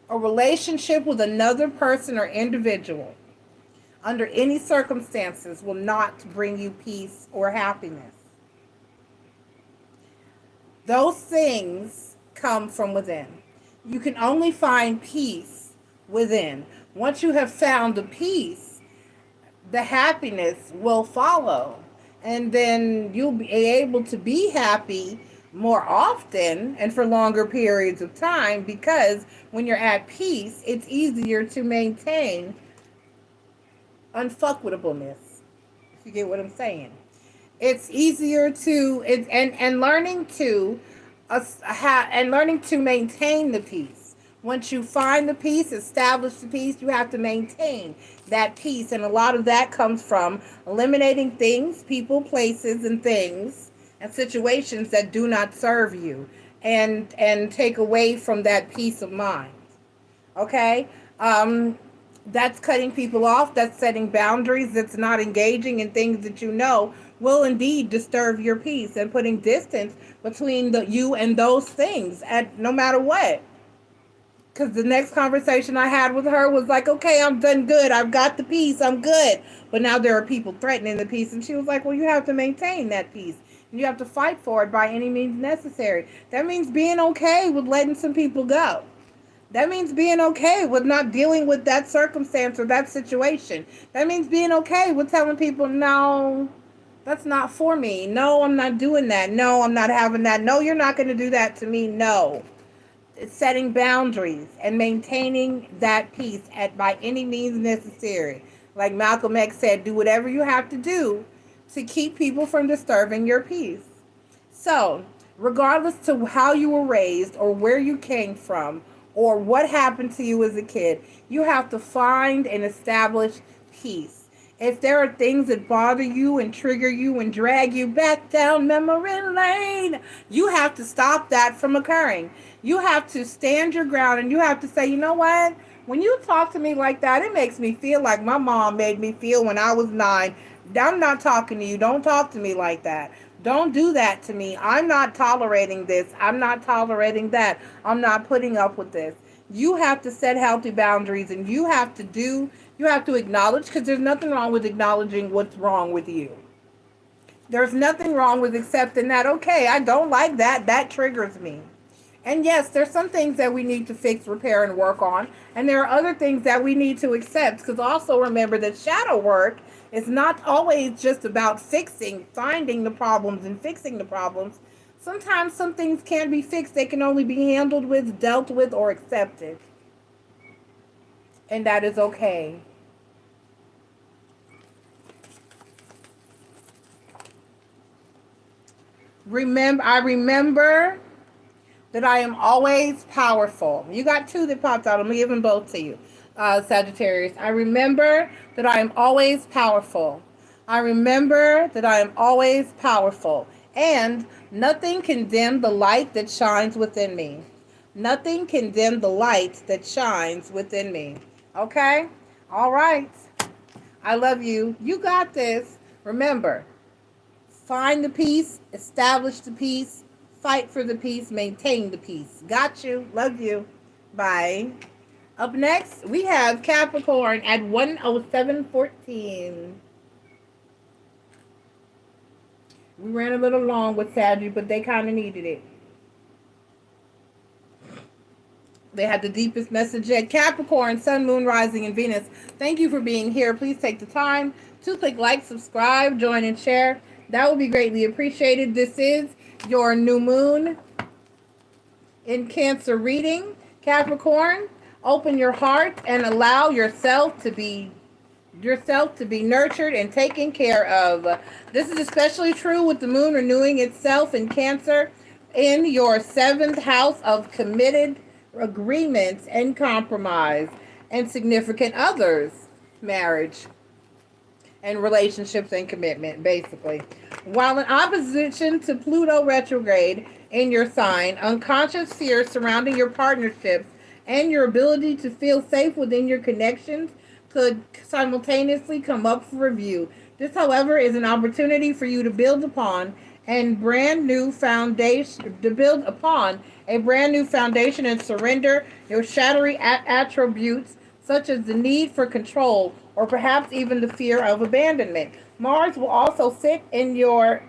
A relationship with another person or individual, under any circumstances, will not bring you peace or happiness. Those things come from within. You can only find peace within. Once you have found the peace, the happiness will follow. And then you'll be able to be happy more often and for longer periods of time, because when you're at peace, it's easier to maintain unfuckwitableness, if you get what I'm saying. It's easier to learning to maintain the peace. Once you find the peace, establish the peace, you have to maintain that peace. And a lot of that comes from eliminating things, people, places, and things and situations that do not serve you and take away from that peace of mind. Okay? That's cutting people off. That's setting boundaries. That's not engaging in things that you know will indeed disturb your peace, and putting distance between you and those things at no matter what. Because the next conversation I had with her was like, okay, I'm done good. I've got the peace. I'm good. But now there are people threatening the peace. And she was like, well, you have to maintain that peace. And you have to fight for it by any means necessary. That means being okay with letting some people go. That means being okay with not dealing with that circumstance or that situation. That means being okay with telling people, no, that's not for me. No, I'm not doing that. No, I'm not having that. No, you're not going to do that to me. No. Setting boundaries and maintaining that peace by any means necessary. Like Malcolm X said, do whatever you have to do to keep people from disturbing your peace. So, regardless to how you were raised or where you came from or what happened to you as a kid, you have to find and establish peace. If there are things that bother you and trigger you and drag you back down memory lane, you have to stop that from occurring. You have to stand your ground and you have to say, you know what? When you talk to me like that, it makes me feel like my mom made me feel when I was 9. I'm not talking to you. Don't talk to me like that. Don't do that to me. I'm not tolerating this. I'm not tolerating that. I'm not putting up with this. You have to set healthy boundaries, and you have to acknowledge, because there's nothing wrong with acknowledging what's wrong with you. There's nothing wrong with accepting that, okay, I don't like that. That triggers me. And yes, there's some things that we need to fix, repair, and work on. And there are other things that we need to accept. Because also remember that shadow work is not always just about finding the problems and fixing the problems. Sometimes some things can't be fixed. They can only be handled with, dealt with, or accepted. And that is okay. I remember that I am always powerful. You got 2 that popped out. I'm going to give them both to you, Sagittarius. I remember that I am always powerful. I remember that I am always powerful. And nothing can dim the light that shines within me. Nothing can dim the light that shines within me. Okay? All right. I love you. You got this. Remember, find the peace, establish the peace, fight for the peace, maintain the peace. Got you. Love you. Bye. Up next, we have Capricorn at 107.14. We ran a little long with Sagittarius, but they kind of needed it. They had the deepest message yet. Capricorn, Sun, Moon, Rising, and Venus. Thank you for being here. Please take the time to click like, subscribe, join, and share. That would be greatly appreciated. This is your new moon in Cancer reading. Capricorn, open your heart and allow yourself to be nurtured and taken care of. This is especially true with the moon renewing itself in Cancer in your 7th house of committed agreements and compromise and significant others, marriage and relationships and commitment, basically. While in opposition to Pluto retrograde in your sign, unconscious fears surrounding your partnerships and your ability to feel safe within your connections could simultaneously come up for review. This, however, is an opportunity for you to build upon a brand new foundation and surrender your shadowy attributes, such as the need for control or perhaps even the fear of abandonment. Mars will also sit in your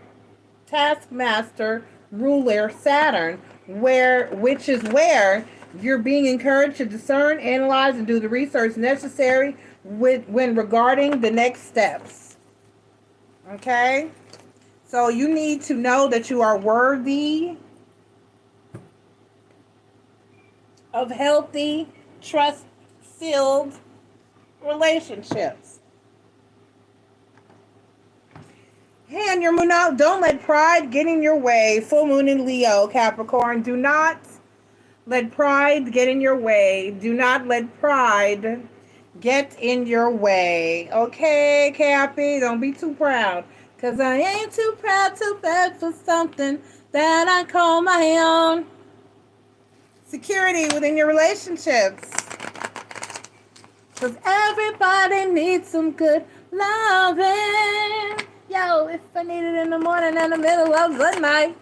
taskmaster ruler Saturn, which is where you're being encouraged to discern, analyze, and do the research necessary when regarding the next steps. Okay? So you need to know that you are worthy of healthy, trust-filled relationships. Hand your moon out. Don't let pride get in your way. Full moon in Leo, Capricorn. Do not let pride get in your way. Do not let pride get in your way. Okay, Cappy? Don't be too proud. Because I ain't too proud to beg for something that I call my own. Security within your relationships. Because everybody needs some good loving. Yo, if I need it in the morning and the middle of the night.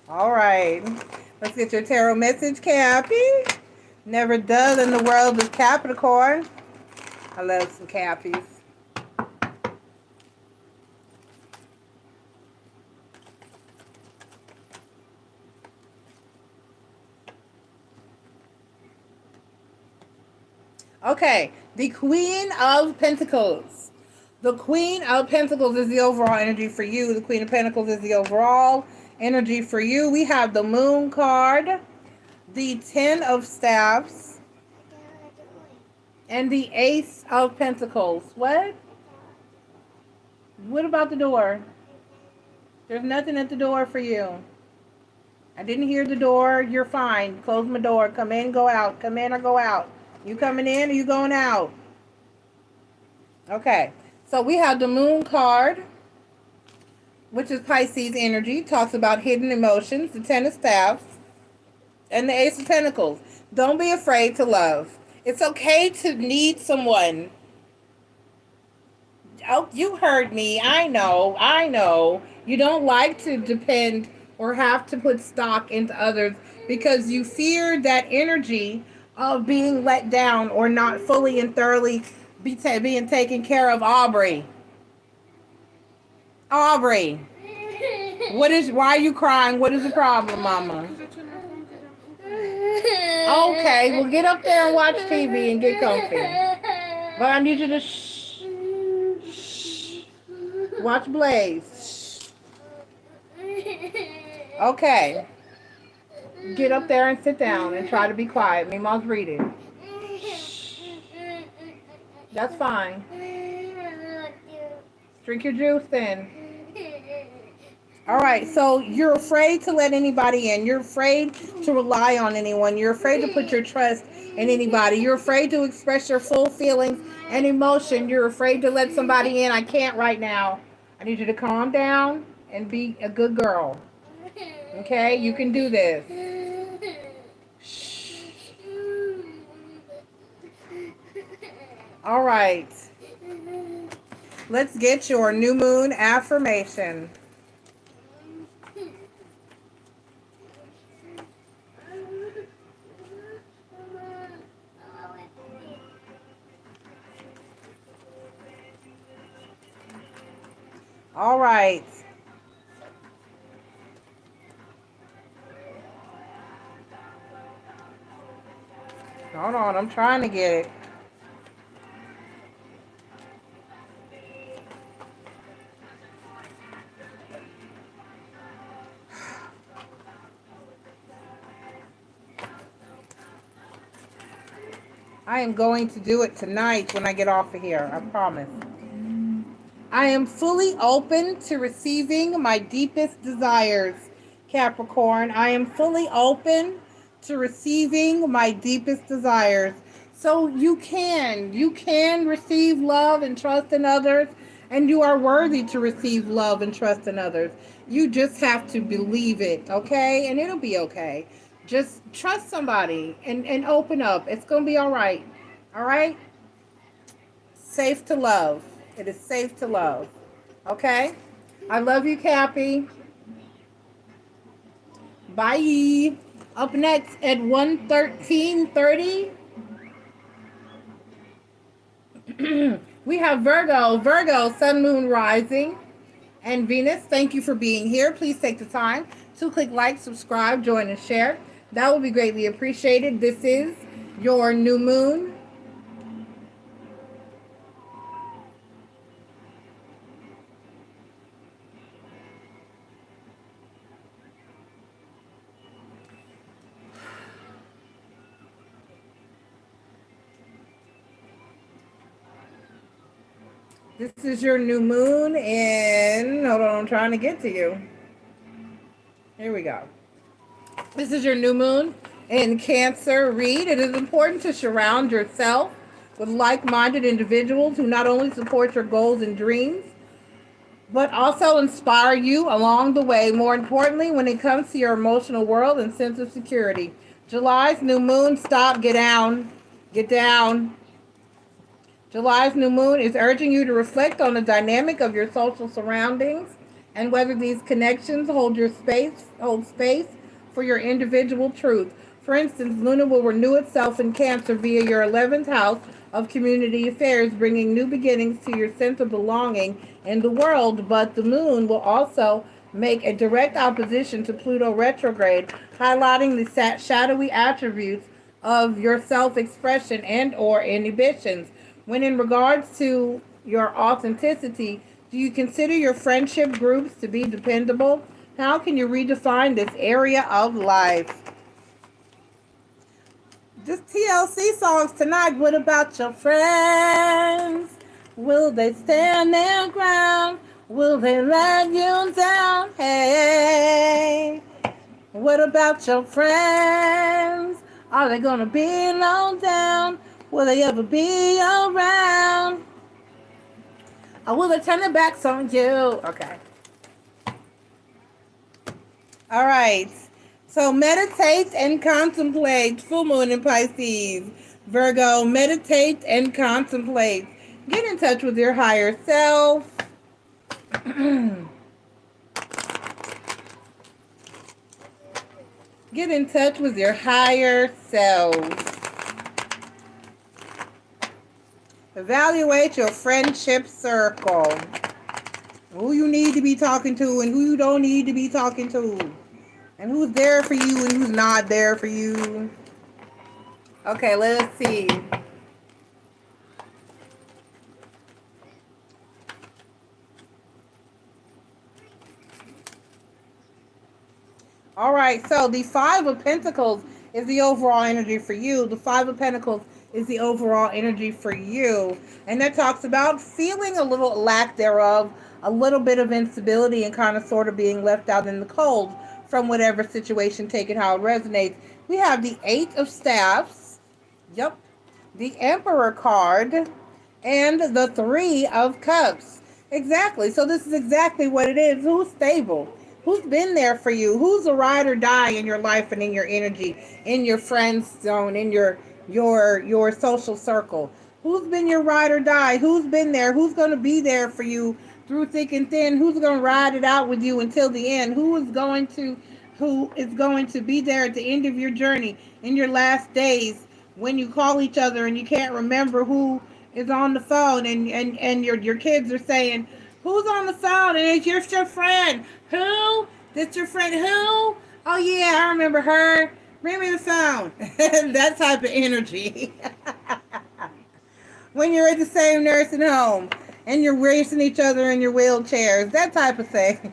All right. Let's get your tarot message, Cappy. Never dull in the world of Capricorn. I love some Cappies. Okay, the Queen of Pentacles. The Queen of Pentacles is the overall energy for you. The Queen of Pentacles is the overall energy for you. We have the Moon card, the Ten of Staffs, and the Ace of Pentacles. What? What about the door? There's nothing at the door for you. I didn't hear the door. You're fine. Close my door. Come in, go out. Come in or go out. You coming in or you going out? Okay. So we have the Moon card, which is Pisces energy. Talks about hidden emotions. The Ten of Staffs. And the Ace of Pentacles. Don't be afraid to love. It's okay to need someone. Oh, you heard me. I know. You don't like to depend or have to put stock into others because you fear that energy of being let down or not fully and thoroughly being taken care of. Aubrey, why are you crying? What is the problem, Mama? Okay, well get up there and watch TV and get comfy. But I need you to shh. Watch Blaze. Okay. Get up there and sit down and try to be quiet. Mima's reading. That's fine. Drink your juice then. All right, so you're afraid to let anybody in. You're afraid to rely on anyone. You're afraid to put your trust in anybody. You're afraid to express your full feelings and emotion. You're afraid to let somebody in. I can't right now. I need you to calm down and be a good girl. Okay, you can do this. Shh. All right. Let's get your new moon affirmation. All right. Hold on, I'm trying to get it. I am going to do it tonight when I get off of here, I promise. I am fully open to receiving my deepest desires, Capricorn. I am fully open to receiving my deepest desires. So you can receive love and trust in others, and you are worthy to receive love and trust in others. You just have to believe it, okay? And it'll be okay. Just trust somebody and open up. It's going to be all right. All right? Safe to love. It is safe to love. Okay? I love you, Cappy. Bye. Up next at 1:13:30. We have Virgo, Sun, Moon, Rising, and Venus. Thank you for being here. Please take the time to click like, subscribe, join, and share. That will be greatly appreciated. This is your new moon. This is your new moon in, hold on, I'm trying to get to you. Here we go. This is your new moon in Cancer. Read. It is important to surround yourself with like-minded individuals who not only support your goals and dreams, but also inspire you along the way. More importantly, when it comes to your emotional world and sense of security. July's new moon, stop, get down. Get down. July's new moon is urging you to reflect on the dynamic of your social surroundings and whether these connections hold space for your individual truth. For instance, Luna will renew itself in Cancer via your 11th house of community affairs, bringing new beginnings to your sense of belonging in the world, but the moon will also make a direct opposition to Pluto retrograde, highlighting the shadowy attributes of your self-expression and or inhibitions. When in regards to your authenticity, do you consider your friendship groups to be dependable? How can you redefine this area of life? Just TLC songs tonight. What about your friends? Will they stand their ground? Will they let you down? Hey, what about your friends? Are they gonna be low down? Will they ever be around? Or will they turn their backs on you? Okay. All right. So meditate and contemplate. Full moon in Pisces. Virgo, meditate and contemplate. Get in touch with your higher self. Get in touch with your higher self. Evaluate your friendship circle. Who you need to be talking to and who you don't need to be talking to. And who's there for you and who's not there for you. Okay, let's see. All right, so the Five of Pentacles is the overall energy for you. The Five of Pentacles is the overall energy for you. And that talks about feeling a little lack thereof, a little bit of instability and kind of sort of being left out in the cold from whatever situation, take it how it resonates. We have the Eight of Staffs. Yep. The Emperor card. And the Three of Cups. Exactly. So this is exactly what it is. Who's stable? Who's been there for you? Who's a ride or die in your life and in your energy, in your friend zone, in your social circle? Who's been your ride or die? Who's been there? Who's going to be there for you through thick and thin? Who's going to ride it out with you until the end? Who is going to be there at the end of your journey, in your last days, when you call each other and you can't remember who is on the phone, and your kids are saying, who's on the phone? And it's your friend. Who? That's your friend. Who? Oh yeah, I remember her. Bring me the phone. That type of energy. When you're at the same nursing home and you're racing each other in your wheelchairs, that type of thing.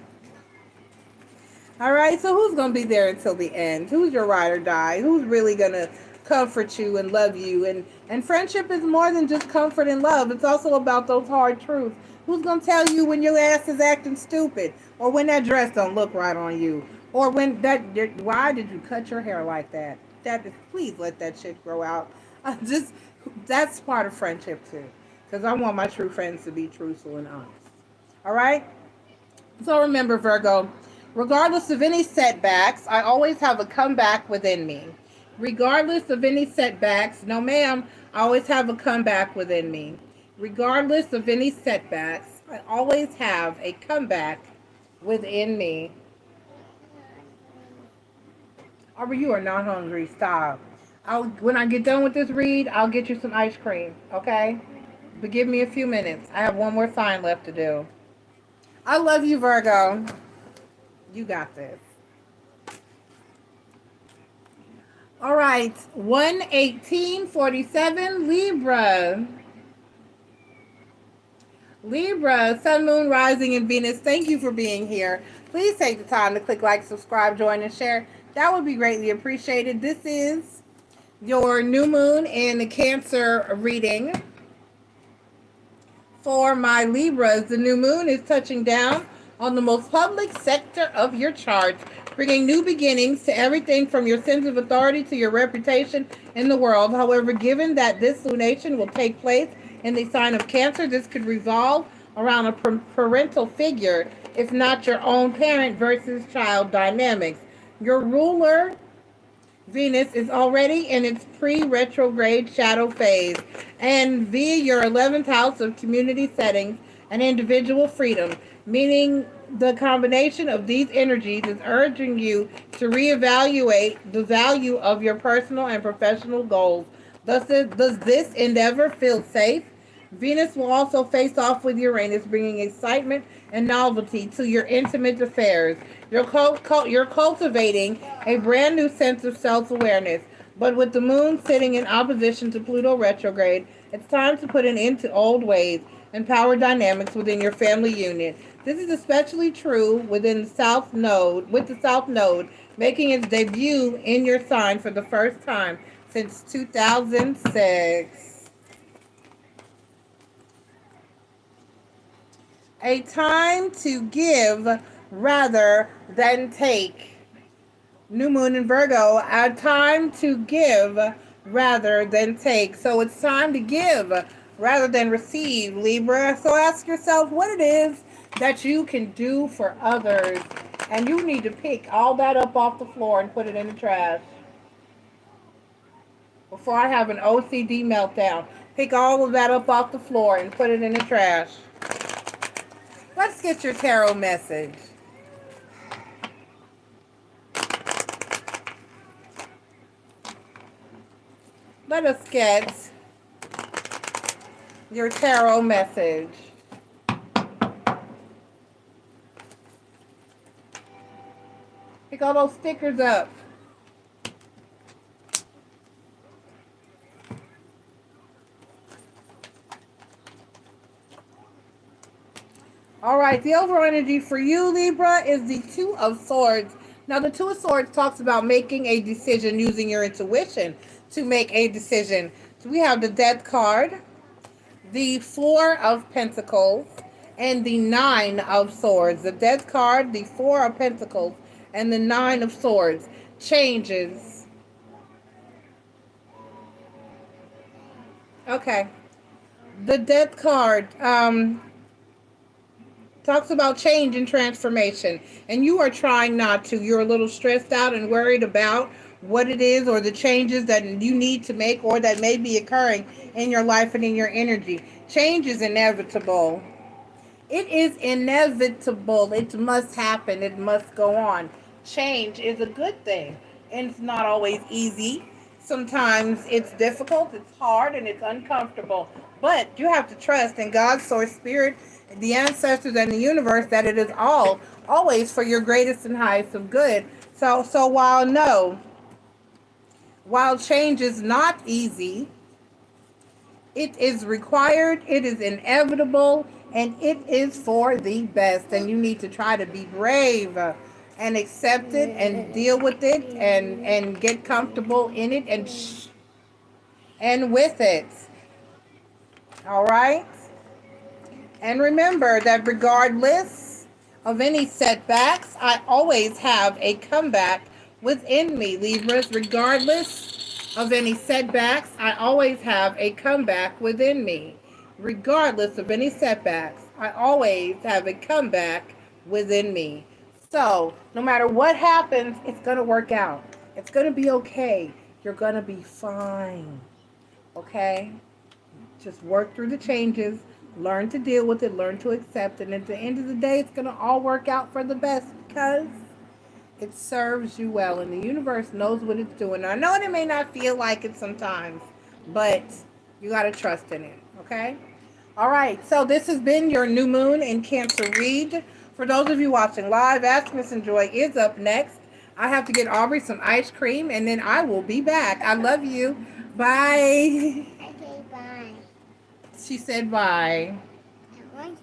All right, so who's going to be there until the end? Who's your ride or die? Who's really going to comfort you and love you? And friendship is more than just comfort and love. It's also about those hard truths. Who's going to tell you when your ass is acting stupid? Or when that dress don't look right on you? Or when why did you cut your hair like that? Please let that shit grow out. That's part of friendship too. Because I want my true friends to be truthful and honest. All right? So remember, Virgo, regardless of any setbacks, I always have a comeback within me. Regardless of any setbacks, no ma'am, I always have a comeback within me. Regardless of any setbacks, I always have a comeback within me. Or you are not hungry, stop. When I get done with this read, I'll get you some ice cream, okay? But give me a few minutes. I have one more sign left to do. I love you, Virgo. You got this. All right, 1/18/47, Libra. Libra, Sun, Moon, Rising, and Venus, thank you for being here. Please take the time to click like, subscribe, join, and share. That would be greatly appreciated. This is your new moon in the Cancer reading. For my Libras, the new moon is touching down on the most public sector of your chart, bringing new beginnings to everything from your sense of authority to your reputation in the world. However, given that this lunation will take place in the sign of Cancer, this could revolve around a parental figure, if not your own parent versus child dynamics. Your ruler Venus is already in its pre-retrograde shadow phase, and via your 11th house of community settings and individual freedom, meaning the combination of these energies is urging you to reevaluate the value of your personal and professional goals. Does this endeavor feel safe? Venus will also face off with Uranus, bringing excitement and novelty to your intimate affairs. You're cultivating a brand new sense of self-awareness. But with the moon sitting in opposition to Pluto retrograde, it's time to put an end to old ways and power dynamics within your family unit. This is especially true within the South Node, with the South Node making its debut in your sign for the first time since 2006. A time to give rather than take. New moon in Virgo, a time to give rather than take. So it's time to give rather than receive, Libra. So ask yourself what it is that you can do for others. And you need to pick all that up off the floor and put it in the trash. Before I have an OCD meltdown, pick all of that up off the floor and put it in the trash. Let's get your tarot message. Let us get your tarot message. Pick all those stickers up. All right, the overall energy for you, Libra, is the Two of Swords. Now, the Two of Swords talks about making a decision, using your intuition to make a decision. So we have the Death card, the Four of Pentacles, and the Nine of Swords. The Death card, the Four of Pentacles, and the Nine of Swords. Changes. Okay. The Death card, talks about change and transformation, and you are trying not to. You're a little stressed out and worried about what it is or the changes that you need to make or that may be occurring in your life and in your energy. Change is inevitable. It is inevitable. It must happen. It must go on. Change is a good thing, and it's not always easy. Sometimes it's difficult, it's hard, and it's uncomfortable. But you have to trust in God's source spirit, the ancestors, and the universe that it is all always for your greatest and highest of good. So while change is not easy, it is required, it is inevitable, and it is for the best. And you need to try to be brave and accept it and deal with it and get comfortable in it and with it. All right? And remember that regardless of any setbacks, I always have a comeback within me, Libras. Regardless of any setbacks, I always have a comeback within me. Regardless of any setbacks, I always have a comeback within me. So, no matter what happens, it's going to work out. It's going to be okay. You're going to be fine. Okay? Just work through the changes. Learn to deal with it. Learn to accept it. And at the end of the day, it's going to all work out for the best because it serves you well. And the universe knows what it's doing. I know it may not feel like it sometimes, but you got to trust in it. Okay? All right. So this has been your new moon in Cancer read. For those of you watching live, Ask Miss and Joy is up next. I have to get Aubrey some ice cream, and then I will be back. I love you. Bye. Okay, bye. She said bye. I want